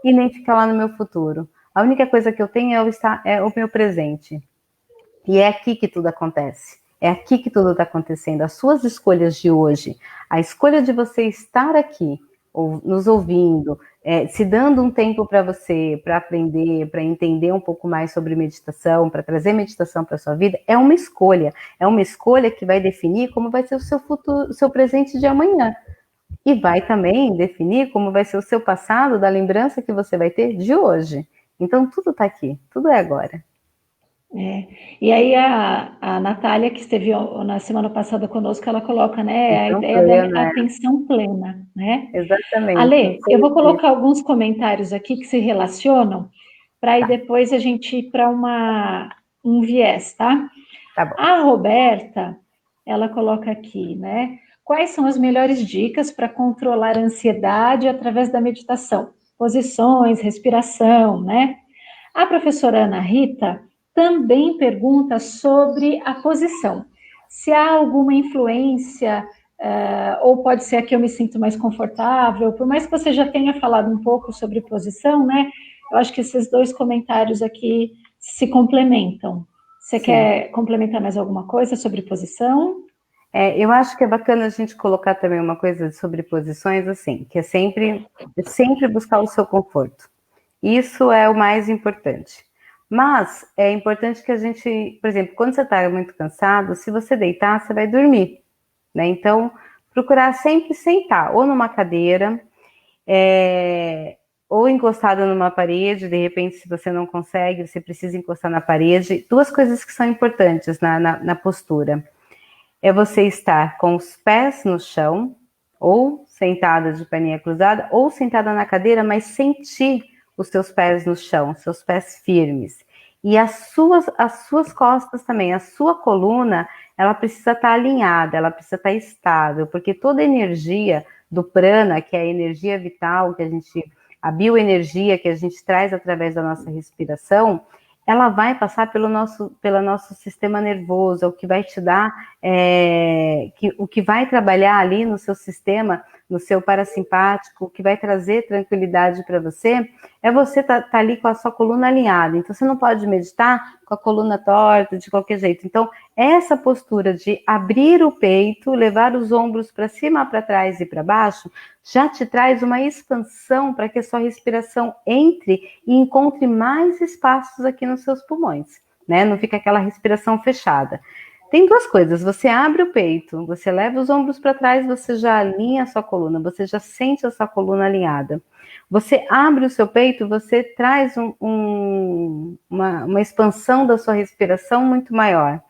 e nem ficar lá no meu futuro. A única coisa que eu tenho é o meu presente. E é aqui que tudo acontece. É aqui que tudo está acontecendo. As suas escolhas de hoje, a escolha de você estar aqui, nos ouvindo, se dando um tempo para você, para aprender, para entender um pouco mais sobre meditação, para trazer meditação para a sua vida, é uma escolha que vai definir como vai ser o seu futuro, o seu presente de amanhã. E vai também definir como vai ser o seu passado, da lembrança que você vai ter de hoje. Então, tudo está aqui, tudo é agora. E aí a Natália, que esteve na semana passada conosco, ela coloca, né, a ideia da atenção plena, né? Exatamente. Ale, eu vou colocar alguns comentários aqui que se relacionam, para aí depois a gente ir para um viés, tá? Tá bom. A Roberta, ela coloca aqui, né? Quais são as melhores dicas para controlar a ansiedade através da meditação? Posições, respiração, né? A professora Ana Rita também pergunta sobre a posição. Se há alguma influência, ou pode ser a que eu me sinto mais confortável, por mais que você já tenha falado um pouco sobre posição, né? Eu acho que esses dois comentários aqui se complementam. Você quer complementar mais alguma coisa sobre posição? Eu acho que é bacana a gente colocar também uma coisa sobre posições, assim, que é sempre buscar o seu conforto. Isso é o mais importante. Mas é importante que a gente, por exemplo, quando você está muito cansado, se você deitar, você vai dormir, né? Então, procurar sempre sentar, ou numa cadeira, ou encostado numa parede, de repente, se você não consegue, você precisa encostar na parede. Duas coisas que são importantes na postura. É você estar com os pés no chão, ou sentada de perninha cruzada, ou sentada na cadeira, mas sentir os seus pés no chão, seus pés firmes. E as suas costas também, a sua coluna, ela precisa estar alinhada, ela precisa estar estável, porque toda energia do prana, que é a energia vital, a bioenergia que a gente traz através da nossa respiração, ela vai passar pelo nosso sistema nervoso, o que vai te dar, o que vai trabalhar ali no seu sistema, no seu parasimpático, o que vai trazer tranquilidade para você, é você tá ali com a sua coluna alinhada. Então, você não pode meditar com a coluna torta, de qualquer jeito. Então, essa postura de abrir o peito, levar os ombros para cima, para trás e para baixo, já te traz uma expansão para que a sua respiração entre e encontre mais espaços aqui nos seus pulmões, né? Não fica aquela respiração fechada. Tem duas coisas, você abre o peito, você leva os ombros para trás, você já alinha a sua coluna, você já sente a sua coluna alinhada. Você abre o seu peito, você traz uma expansão da sua respiração muito maior.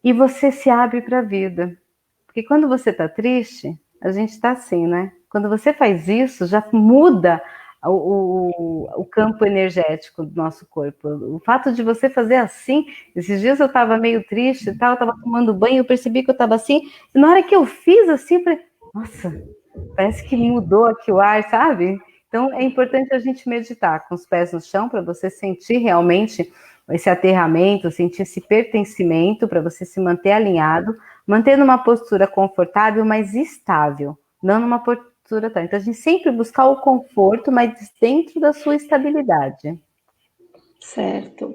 E você se abre para a vida. Porque quando você está triste, a gente está assim, né? Quando você faz isso, já muda o campo energético do nosso corpo. O fato de você fazer assim, esses dias eu estava meio triste e tal, eu estava tomando banho, eu percebi que eu estava assim, e na hora que eu fiz assim, eu falei, nossa, parece que mudou aqui o ar, sabe? Então é importante a gente meditar com os pés no chão para você sentir realmente esse aterramento, sentir esse pertencimento, para você se manter alinhado, manter numa postura confortável, mas estável, não numa postura. Então, a gente sempre buscar o conforto, mas dentro da sua estabilidade. Certo.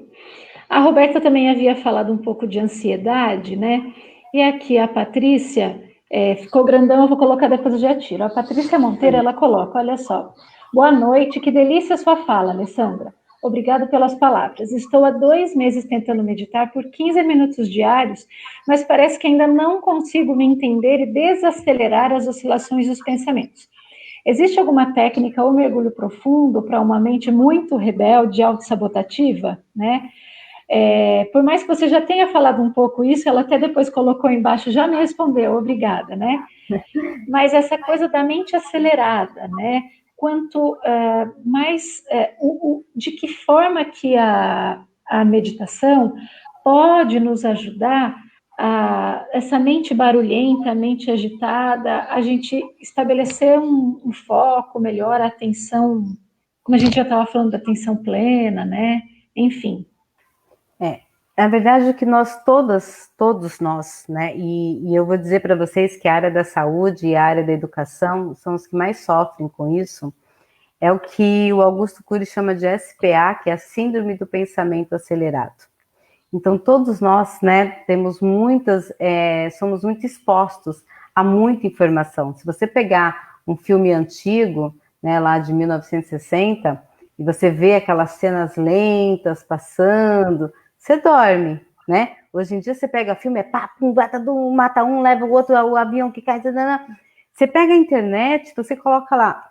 A Roberta também havia falado um pouco de ansiedade, né? E aqui a Patrícia, ficou grandão, eu vou colocar depois de tiro. A Patrícia Monteiro, ela coloca, olha só. Boa noite, que delícia a sua fala, Alessandra. Obrigado pelas palavras. Estou há 2 meses tentando meditar por 15 minutos diários, mas parece que ainda não consigo me entender e desacelerar as oscilações dos pensamentos. Existe alguma técnica ou mergulho profundo para uma mente muito rebelde, autossabotativa, né? Por mais que você já tenha falado um pouco isso, ela até depois colocou embaixo, já me respondeu, obrigada, né? Mas essa coisa da mente acelerada, né? Quanto mais, de que forma que a meditação pode nos ajudar essa mente barulhenta, a mente agitada, a gente estabelecer um foco melhor, a atenção, como a gente já estava falando da atenção plena, né? Enfim. Na verdade, o que todos nós, né? E eu vou dizer para vocês que a área da saúde e a área da educação são os que mais sofrem com isso. É o que o Augusto Cury chama de SPA, que é a Síndrome do Pensamento Acelerado. Então, todos nós, né, somos muito expostos a muita informação. Se você pegar um filme antigo, né, lá de 1960, e você vê aquelas cenas lentas passando, você dorme, né? Hoje em dia você pega filme, é pá, pum, mata um, leva o outro, o avião que cai, você pega a internet, você coloca lá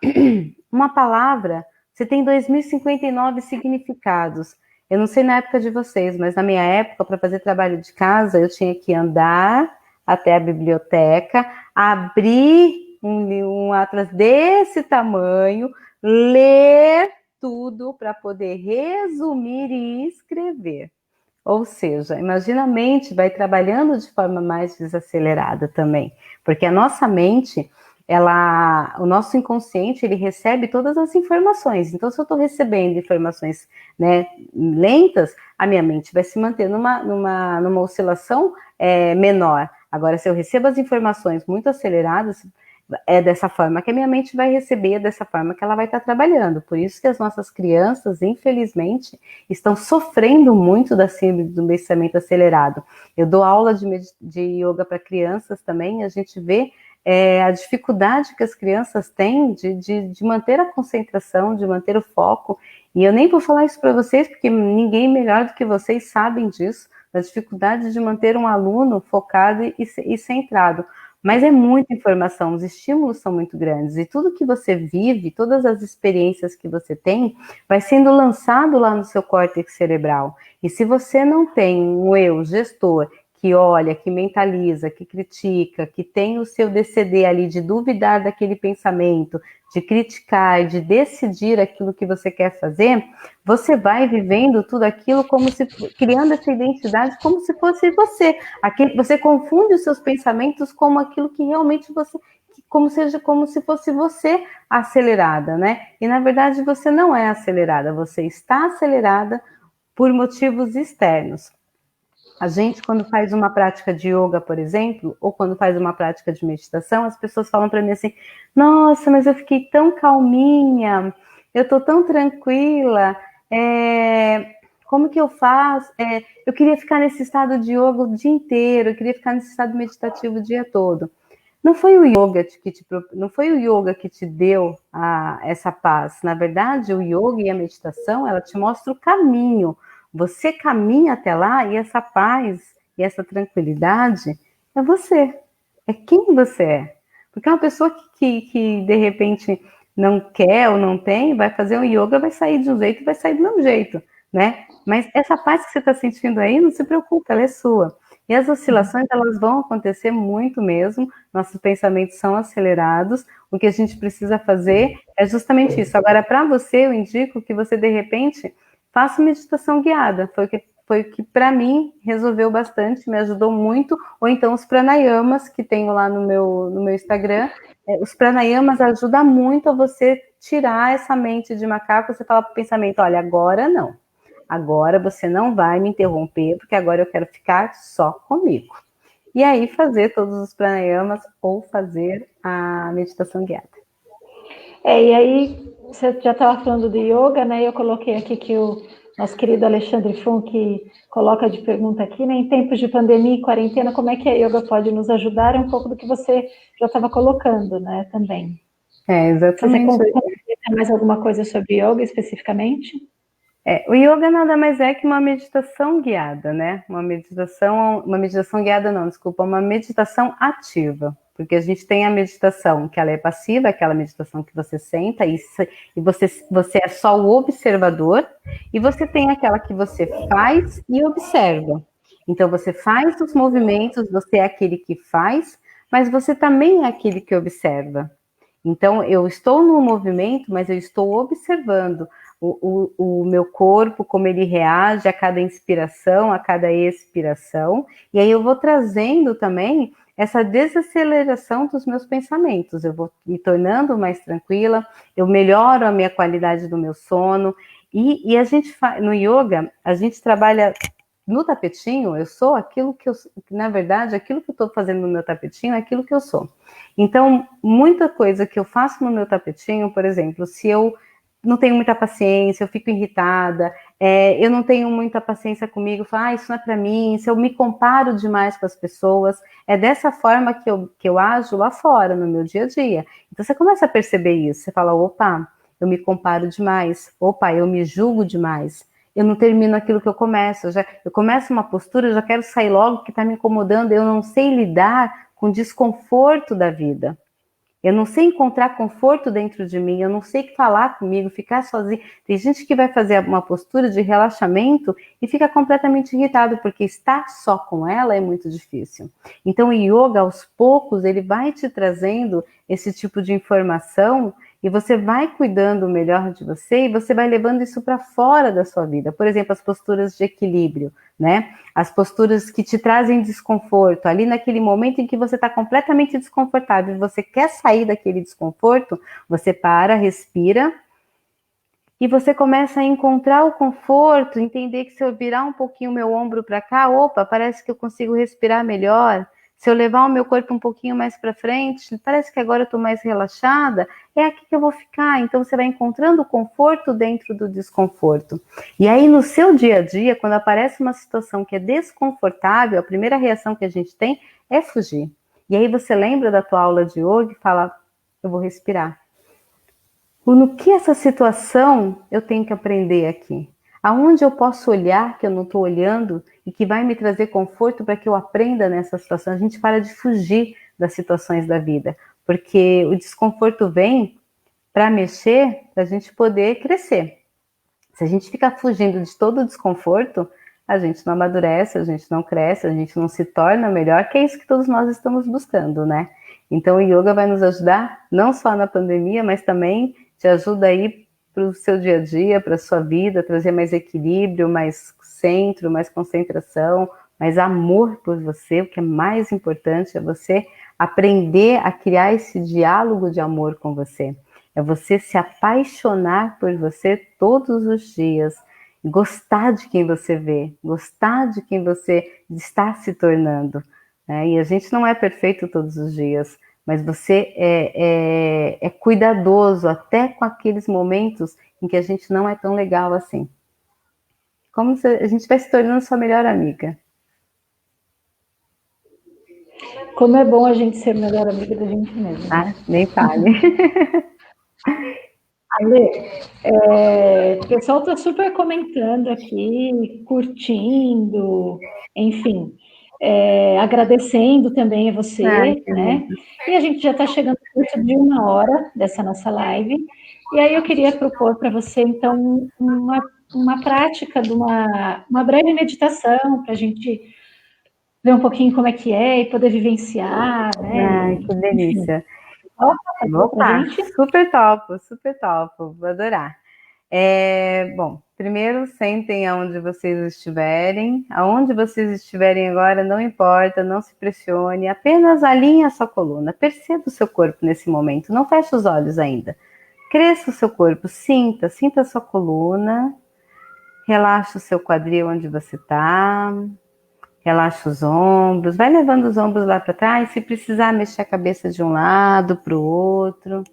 uma palavra, você tem 2059 significados. Eu não sei na época de vocês, mas na minha época, para fazer trabalho de casa, eu tinha que andar até a biblioteca, abrir um atlas desse tamanho, ler tudo para poder resumir e escrever. Ou seja, imagina a mente vai trabalhando de forma mais desacelerada também, porque a nossa mente, o nosso inconsciente, ele recebe todas as informações. Então, se eu estou recebendo informações, né, lentas, a minha mente vai se manter numa oscilação menor. Agora, se eu recebo as informações muito aceleradas, é dessa forma que a minha mente vai receber, dessa forma que ela vai estar trabalhando. Por isso que as nossas crianças, infelizmente, estão sofrendo muito da síndrome do pensamento acelerado. Eu dou aula de yoga para crianças também, a gente vê a dificuldade que as crianças têm de manter a concentração, de manter o foco. E eu nem vou falar isso para vocês, porque ninguém melhor do que vocês sabem disso, da dificuldade de manter um aluno focado e centrado. Mas é muita informação, os estímulos são muito grandes, e tudo que você vive, todas as experiências que você tem, vai sendo lançado lá no seu córtex cerebral. E se você não tem um eu, gestor, que olha, que mentaliza, que critica, que tem o seu DCD ali de duvidar daquele pensamento, de criticar, de decidir aquilo que você quer fazer, você vai vivendo tudo aquilo como se, criando essa identidade como se fosse você. Você confunde os seus pensamentos como aquilo que realmente você, como se fosse você acelerada, né? E na verdade você não é acelerada, você está acelerada por motivos externos. A gente, quando faz uma prática de yoga, por exemplo, ou quando faz uma prática de meditação, as pessoas falam para mim assim: nossa, mas eu fiquei tão calminha, eu tô tão tranquila, como que eu faço? Eu queria ficar nesse estado de yoga o dia inteiro, eu queria ficar nesse estado meditativo o dia todo. Não foi o yoga não foi o yoga que te deu essa paz. Na verdade, o yoga e a meditação, ela te mostra o caminho. Você caminha até lá e essa paz e essa tranquilidade é você. É quem você é. Porque uma pessoa que de repente não quer ou não tem, vai fazer um yoga, vai sair de um jeito e vai sair do mesmo jeito, né? Mas essa paz que você está sentindo aí, não se preocupe, ela é sua. E as oscilações, elas vão acontecer muito mesmo, nossos pensamentos são acelerados, o que a gente precisa fazer é justamente isso. Agora, para você, eu indico que você, de repente, faça meditação guiada, foi o que para mim resolveu bastante, me ajudou muito, ou então os pranayamas, que tenho lá no meu Instagram, os pranayamas ajudam muito a você tirar essa mente de macaco, você fala para o pensamento, olha, agora não. Agora você não vai me interromper, porque agora eu quero ficar só comigo. E aí fazer todos os pranayamas ou fazer a meditação guiada. E aí você já estava falando do yoga, né? Eu coloquei aqui que o nosso querido Alexandre Funk coloca de pergunta aqui, né? Em tempos de pandemia e quarentena, como é que a yoga pode nos ajudar? É um pouco do que você já estava colocando, né? Também. Exatamente. Você comenta mais alguma coisa sobre yoga especificamente? O yoga nada mais é que uma meditação guiada, né? Uma meditação guiada não, desculpa, uma meditação ativa. Porque a gente tem a meditação que ela é passiva, aquela meditação que você senta e você é só o observador, e você tem aquela que você faz e observa. Então você faz os movimentos, você é aquele que faz, mas você também é aquele que observa. Então eu estou no movimento, mas eu estou observando o meu corpo, como ele reage a cada inspiração, a cada expiração, e aí eu vou trazendo também essa desaceleração dos meus pensamentos, eu vou me tornando mais tranquila, eu melhoro a minha qualidade do meu sono, e a gente no yoga, a gente trabalha no tapetinho, eu sou aquilo que na verdade, aquilo que eu estou fazendo no meu tapetinho é aquilo que eu sou. Então, muita coisa que eu faço no meu tapetinho, por exemplo, se eu não tenho muita paciência, eu fico irritada, Eu não tenho muita paciência comigo, falo, isso não é para mim, se eu me comparo demais com as pessoas, é dessa forma que eu ajo lá fora, no meu dia a dia. Então você começa a perceber isso, você fala, opa, eu me comparo demais, opa, eu me julgo demais, eu não termino aquilo que eu começo, eu começo uma postura, eu já quero sair logo, que está me incomodando, eu não sei lidar com o desconforto da vida. Eu não sei encontrar conforto dentro de mim, eu não sei falar comigo, ficar sozinha. Tem gente que vai fazer uma postura de relaxamento e fica completamente irritado, porque estar só com ela é muito difícil. Então o yoga, aos poucos, ele vai te trazendo esse tipo de informação e você vai cuidando melhor de você e você vai levando isso para fora da sua vida. Por exemplo, as posturas de equilíbrio, né? As posturas que te trazem desconforto, ali naquele momento em que você está completamente desconfortável, você quer sair daquele desconforto, você para, respira, e você começa a encontrar o conforto, entender que se eu virar um pouquinho o meu ombro para cá, opa, parece que eu consigo respirar melhor. Se eu levar o meu corpo um pouquinho mais para frente, parece que agora eu estou mais relaxada, é aqui que eu vou ficar. Então você vai encontrando conforto dentro do desconforto. E aí no seu dia a dia, quando aparece uma situação que é desconfortável, a primeira reação que a gente tem é fugir. E aí você lembra da tua aula de yoga e fala, eu vou respirar. No que essa situação eu tenho que aprender aqui? Aonde eu posso olhar que eu não estou olhando e que vai me trazer conforto para que eu aprenda nessa situação? A gente para de fugir das situações da vida, porque o desconforto vem para mexer, para a gente poder crescer. Se a gente ficar fugindo de todo o desconforto, a gente não amadurece, a gente não cresce, a gente não se torna melhor, que é isso que todos nós estamos buscando, né? Então o yoga vai nos ajudar, não só na pandemia, mas também te ajuda aí para o seu dia a dia, para a sua vida, trazer mais equilíbrio, mais centro, mais concentração, mais amor por você. O que é mais importante é você aprender a criar esse diálogo de amor com você. É você se apaixonar por você todos os dias, gostar de quem você vê, gostar de quem você está se tornando. Né? E a gente não é perfeito todos os dias, mas você é cuidadoso até com aqueles momentos em que a gente não é tão legal assim. Como a gente vai se tornando sua melhor amiga. Como é bom a gente ser melhor amiga da gente mesma. Ah, nem fale. Ale, o pessoal está super comentando aqui, curtindo, enfim, agradecendo também a você, Ai, né? E a gente já está chegando perto de 1 hora dessa nossa live, e aí eu queria propor para você, então, uma prática de uma breve meditação, para a gente ver um pouquinho como é que é e poder vivenciar, né? Ai, que delícia. Opa, Super topo, vou adorar. Bom, primeiro sentem aonde vocês estiverem agora, não importa, não se pressione, apenas alinhe a sua coluna, perceba o seu corpo nesse momento, não feche os olhos ainda, cresça o seu corpo, sinta a sua coluna, relaxa o seu quadril onde você está, relaxa os ombros, vai levando os ombros lá para trás, se precisar mexer a cabeça de um lado para o outro.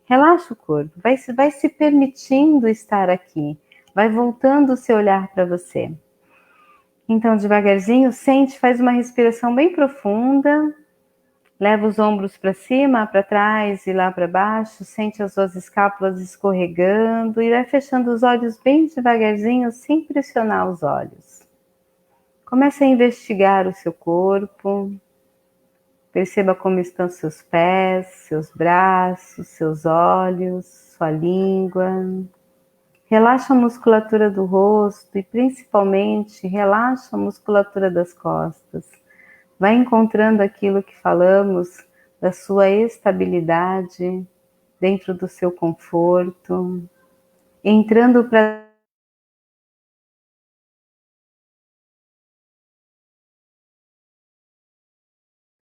Relaxa o corpo, vai se permitindo estar aqui, vai voltando o seu olhar para você. Então, devagarzinho, sente, faz uma respiração bem profunda, leva os ombros para cima, para trás e lá para baixo, sente as suas escápulas escorregando e vai fechando os olhos bem devagarzinho, sem pressionar os olhos. Comece a investigar o seu corpo. Perceba como estão seus pés, seus braços, seus olhos, sua língua. Relaxa a musculatura do rosto e principalmente relaxa a musculatura das costas. Vai encontrando aquilo que falamos da sua estabilidade dentro do seu conforto, entrando para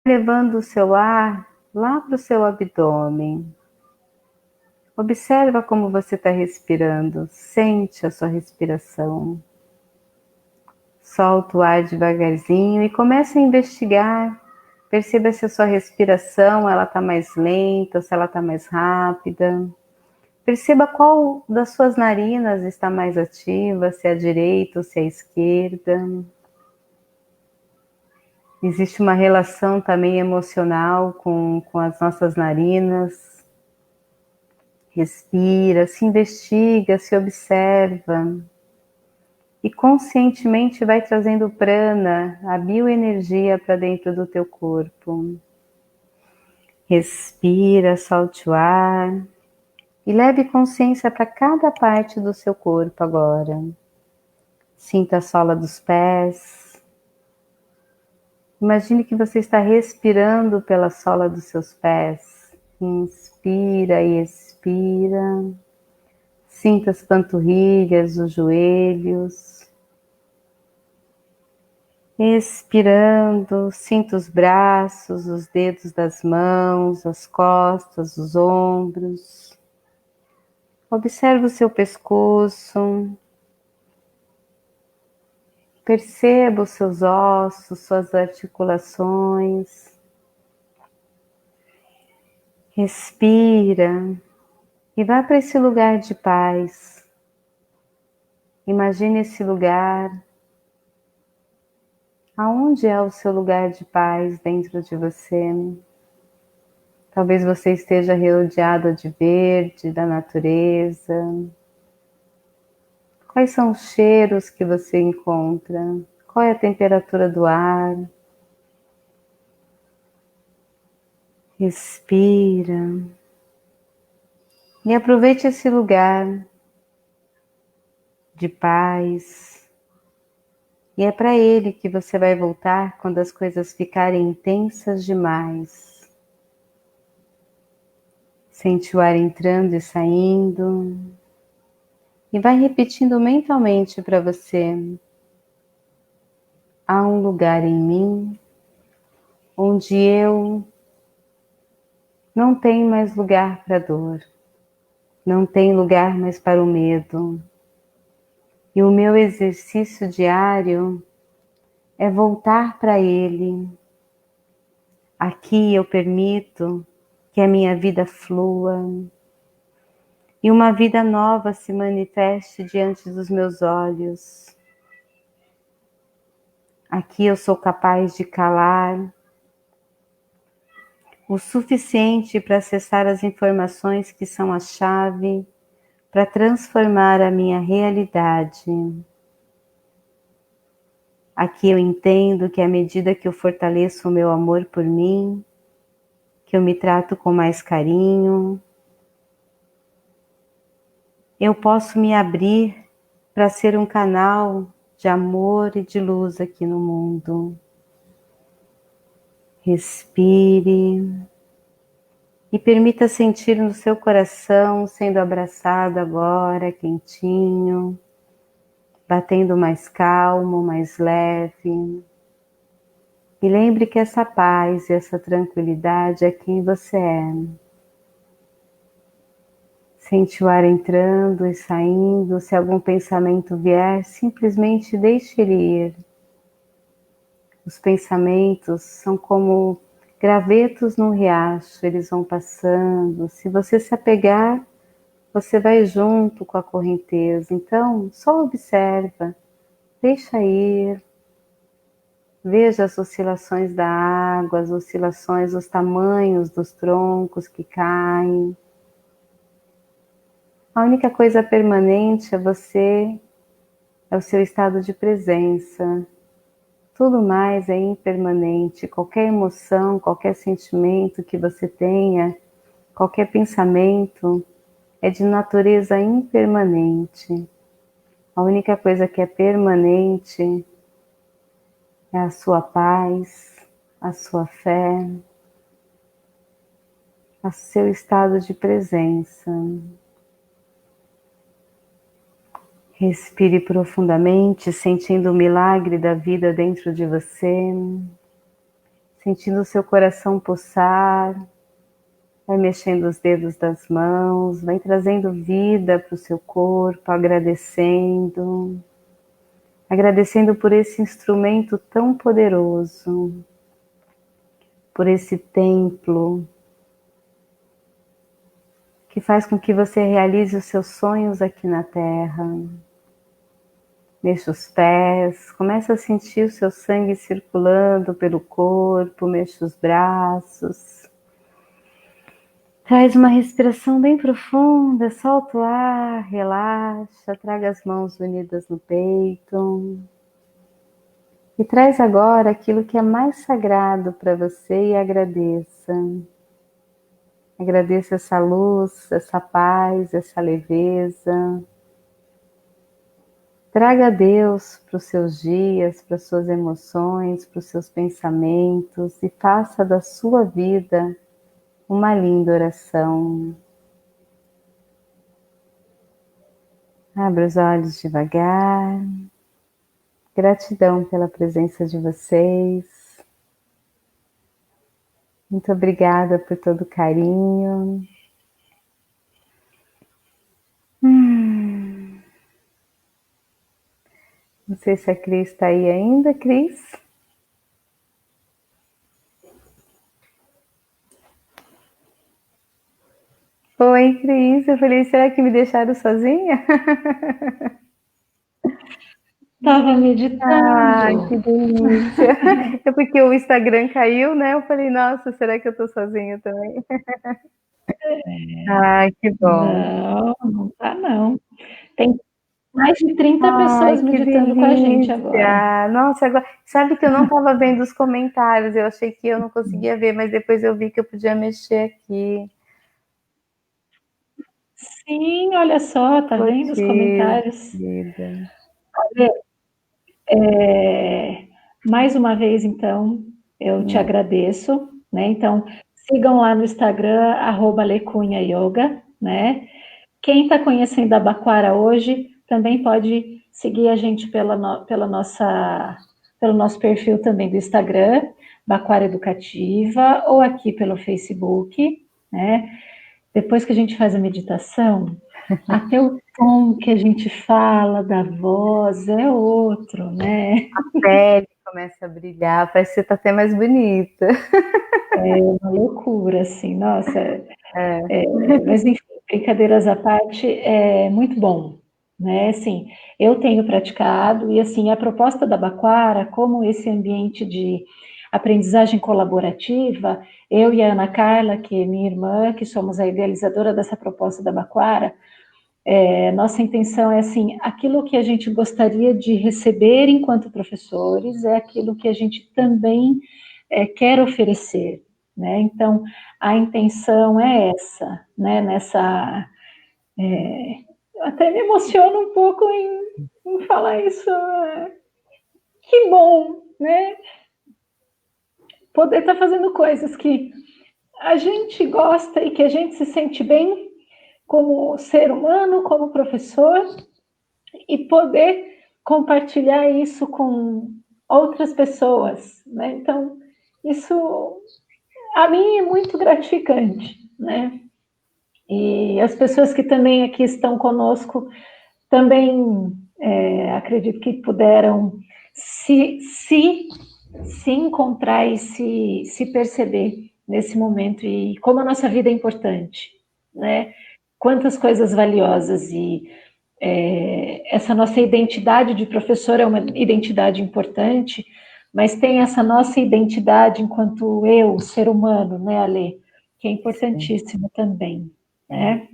levando o seu ar lá para o seu abdômen. Observa como você está respirando, sente a sua respiração. Solta o ar devagarzinho e comece a investigar. Perceba se a sua respiração está mais lenta ou se ela está mais rápida. Perceba qual das suas narinas está mais ativa, se é a direita ou se é a esquerda. Existe uma relação também emocional com as nossas narinas. Respira, se investiga, se observa. E conscientemente vai trazendo prana, a bioenergia para dentro do teu corpo. Respira, solte o ar. E leve consciência para cada parte do seu corpo agora. Sinta a sola dos pés. Imagine que você está respirando pela sola dos seus pés. Inspira e expira. Sinta as panturrilhas, os joelhos. Expirando, sinta os braços, os dedos das mãos, as costas, os ombros. Observe o seu pescoço. Perceba os seus ossos, suas articulações. Respira e vá para esse lugar de paz. Imagine esse lugar. Aonde é o seu lugar de paz dentro de você? Talvez você esteja rodeado de verde, da natureza. Quais são os cheiros que você encontra? Qual é a temperatura do ar? Respira. E aproveite esse lugar de paz. E é para ele que você vai voltar quando as coisas ficarem intensas demais. Sente o ar entrando e saindo. E vai repetindo mentalmente para você. Há um lugar em mim onde eu não tenho mais lugar para a dor. Não tenho lugar mais para o medo. E o meu exercício diário é voltar para ele. Aqui eu permito que a minha vida flua e uma vida nova se manifeste diante dos meus olhos. Aqui eu sou capaz de calar o suficiente para acessar as informações que são a chave para transformar a minha realidade. Aqui eu entendo que à medida que eu fortaleço o meu amor por mim, que eu me trato com mais carinho, eu posso me abrir para ser um canal de amor e de luz aqui no mundo. Respire e permita sentir no seu coração sendo abraçado agora, quentinho, batendo mais calmo, mais leve. E lembre que essa paz e essa tranquilidade é quem você é. Sente o ar entrando e saindo. Se algum pensamento vier, simplesmente deixe ele ir. Os pensamentos são como gravetos num riacho, eles vão passando. Se você se apegar, você vai junto com a correnteza. Então, só observa, deixa ir. Veja as oscilações da água, as oscilações, os tamanhos dos troncos que caem. A única coisa permanente é você, é o seu estado de presença. Tudo mais é impermanente. Qualquer emoção, qualquer sentimento que você tenha, qualquer pensamento é de natureza impermanente. A única coisa que é permanente é a sua paz, a sua fé, o seu estado de presença. Respire profundamente, sentindo o milagre da vida dentro de você, sentindo o seu coração pulsar, vai mexendo os dedos das mãos, vai trazendo vida para o seu corpo, agradecendo por esse instrumento tão poderoso, por esse templo que faz com que você realize os seus sonhos aqui na Terra. Mexa os pés, começa a sentir o seu sangue circulando pelo corpo, mexa os braços. Traz uma respiração bem profunda, solta o ar, relaxa, traga as mãos unidas no peito. E traz agora aquilo que é mais sagrado para você e agradeça. Agradeça essa luz, essa paz, essa leveza. Traga Deus para os seus dias, para as suas emoções, para os seus pensamentos e faça da sua vida uma linda oração. Abra os olhos devagar. Gratidão pela presença de vocês. Muito obrigada por todo o carinho. Não sei se a Cris está aí ainda, Cris. Oi, Cris. Eu falei, será que me deixaram sozinha? Estava meditando. Ai, que delícia. É porque o Instagram caiu, né? Eu falei, nossa, será que eu tô sozinha também? Ai, que bom. Não tá não. Tem mais de 30 Ai, pessoas que meditando com a gente agora. delícia. Nossa, agora, sabe que eu não estava vendo os comentários, eu achei que eu não conseguia ver, mas depois eu vi que eu podia mexer aqui. Sim, olha só, tá vendo os comentários? Querida. Mais uma vez, então, eu te agradeço, né? Então, sigam lá no Instagram, @lecunhayoga, né? Quem está conhecendo a Baquara hoje, também pode seguir a gente pelo nosso perfil também do Instagram, Baquara Educativa, ou aqui pelo Facebook, né? Depois que a gente faz a meditação, até o tom que a gente fala da voz é outro, né? A pele começa a brilhar, parece que você está até mais bonita. É uma loucura, assim, nossa. Mas, enfim, brincadeiras à parte, é muito bom, né? Assim, eu tenho praticado, e assim, a proposta da Baquara, como esse ambiente de aprendizagem colaborativa, eu e a Ana Carla, que é minha irmã, que somos a idealizadora dessa proposta da Baquara, nossa intenção é assim, aquilo que a gente gostaria de receber enquanto professores é aquilo que a gente também quer oferecer, né? Então, a intenção é essa, né? Eu até me emociono um pouco em falar isso. Que bom, né? Poder estar fazendo coisas que a gente gosta e que a gente se sente bem como ser humano, como professor, e poder compartilhar isso com outras pessoas, né? Então, isso a mim é muito gratificante, né? E as pessoas que também aqui estão conosco também acredito que puderam se encontrar e se perceber nesse momento e como a nossa vida é importante, né? Quantas coisas valiosas e essa nossa identidade de professor é uma identidade importante, mas tem essa nossa identidade enquanto eu, ser humano, né, Ale, que é importantíssima também, né?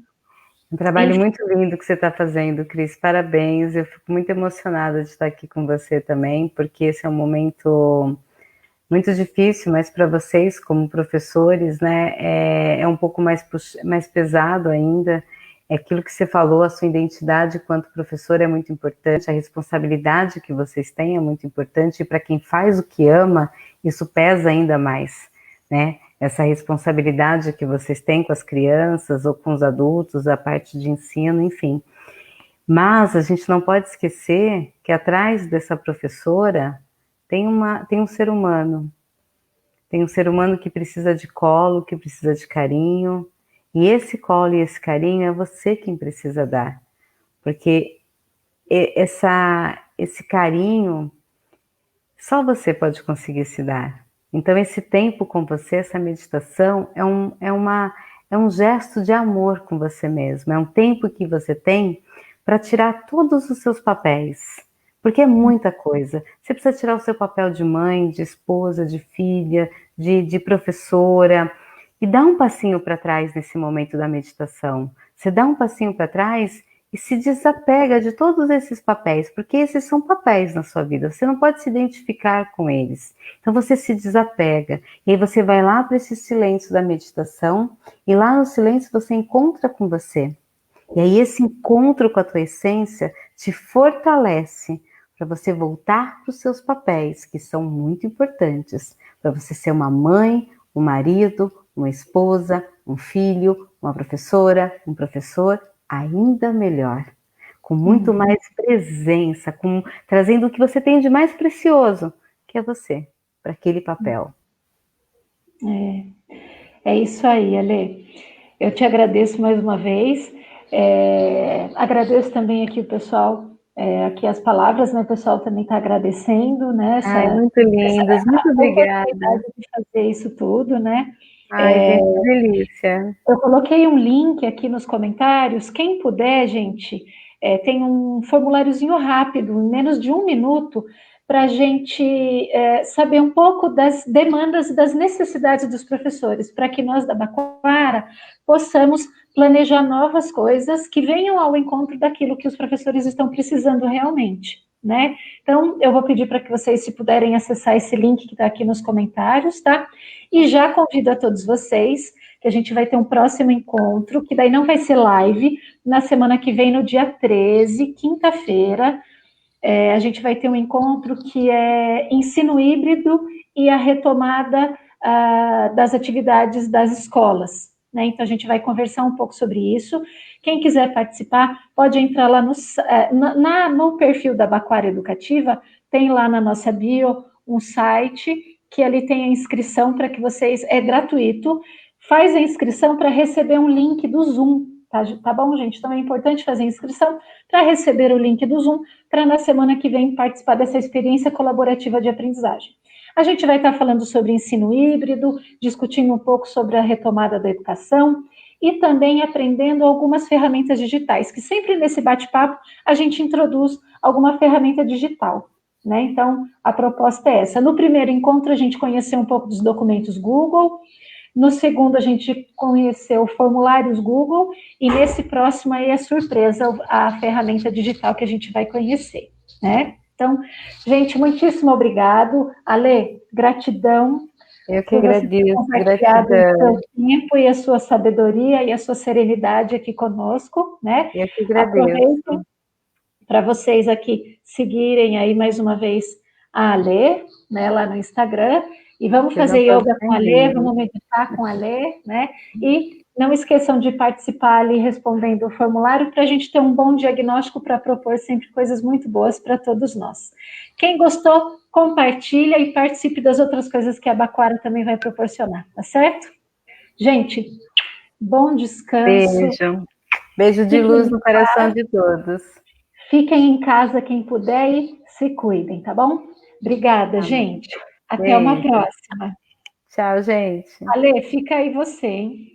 Um trabalho muito lindo que você está fazendo, Cris. Parabéns. Eu fico muito emocionada de estar aqui com você também, porque esse é um momento muito difícil, mas para vocês, como professores, né, é um pouco mais pesado ainda. É aquilo que você falou, a sua identidade enquanto professor é muito importante, a responsabilidade que vocês têm é muito importante, e para quem faz o que ama, isso pesa ainda mais, né? Essa responsabilidade que vocês têm com as crianças ou com os adultos, a parte de ensino, enfim. Mas a gente não pode esquecer que atrás dessa professora tem um ser humano. Tem um ser humano que precisa de colo, que precisa de carinho. E esse colo e esse carinho é você quem precisa dar. Porque esse carinho só você pode conseguir se dar. Então esse tempo com você, essa meditação, é um gesto de amor com você mesmo, é um tempo que você tem para tirar todos os seus papéis, porque é muita coisa. Você precisa tirar o seu papel de mãe, de esposa, de filha, de professora, e dá um passinho para trás nesse momento da meditação. Você dá um passinho para trás e se desapega de todos esses papéis, porque esses são papéis na sua vida, você não pode se identificar com eles. Então você se desapega, e aí você vai lá para esse silêncio da meditação, e lá no silêncio você encontra com você. E aí esse encontro com a tua essência te fortalece para você voltar para os seus papéis, que são muito importantes, para você ser uma mãe, um marido, uma esposa, um filho, uma professora, um professor, ainda melhor, com muito mais presença, trazendo o que você tem de mais precioso, que é você, para aquele papel. É isso aí, Ale. Eu te agradeço mais uma vez. Agradeço também aqui o pessoal, aqui as palavras, né? O pessoal também está agradecendo, né? Muito lindas, muito obrigada. De fazer isso tudo, né? Ai, gente, que delícia. Eu coloquei um link aqui nos comentários. Quem puder, gente, tem um formuláriozinho rápido, em menos de 1 minuto, para a gente saber um pouco das demandas e das necessidades dos professores, para que nós da Baquara possamos planejar novas coisas que venham ao encontro daquilo que os professores estão precisando realmente, né? Então, eu vou pedir para que vocês, se puderem, acessar esse link que está aqui nos comentários, tá? E já convido a todos vocês que a gente vai ter um próximo encontro, que daí não vai ser live, na semana que vem, no dia 13, quinta-feira, a gente vai ter um encontro que é ensino híbrido e a retomada das atividades das escolas, né? Então, a gente vai conversar um pouco sobre isso. Quem quiser participar, pode entrar lá no perfil da Baquara Educativa, tem lá na nossa bio um site, que ali tem a inscrição para que vocês, é gratuito, faz a inscrição para receber um link do Zoom, tá bom, gente? Então, é importante fazer a inscrição para receber o link do Zoom, para na semana que vem participar dessa experiência colaborativa de aprendizagem. A gente vai estar falando sobre ensino híbrido, discutindo um pouco sobre a retomada da educação e também aprendendo algumas ferramentas digitais, que sempre nesse bate-papo a gente introduz alguma ferramenta digital, né? Então, a proposta é essa. No primeiro encontro, a gente conheceu um pouco dos documentos Google. No segundo, a gente conheceu formulários Google, e nesse próximo aí é surpresa a ferramenta digital que a gente vai conhecer, né? Então, gente, muitíssimo obrigado. Ale, gratidão. Eu que agradeço, gratidão. O seu tempo e a sua sabedoria e a sua serenidade aqui conosco, né? Eu que agradeço. Para vocês aqui seguirem aí mais uma vez a Ale, né, lá no Instagram. E vamos fazer yoga com a Lê, vamos meditar com a Lê, né? E não esqueçam de participar ali respondendo o formulário para a gente ter um bom diagnóstico para propor sempre coisas muito boas para todos nós. Quem gostou, compartilha e participe das outras coisas que a Baquara também vai proporcionar, tá certo? Gente, bom descanso. Beijo. Beijo de luz no coração de todos. Fiquem em casa quem puder e se cuidem, tá bom? Obrigada, gente. Até uma próxima. Tchau, gente. Ale, fica aí você, hein?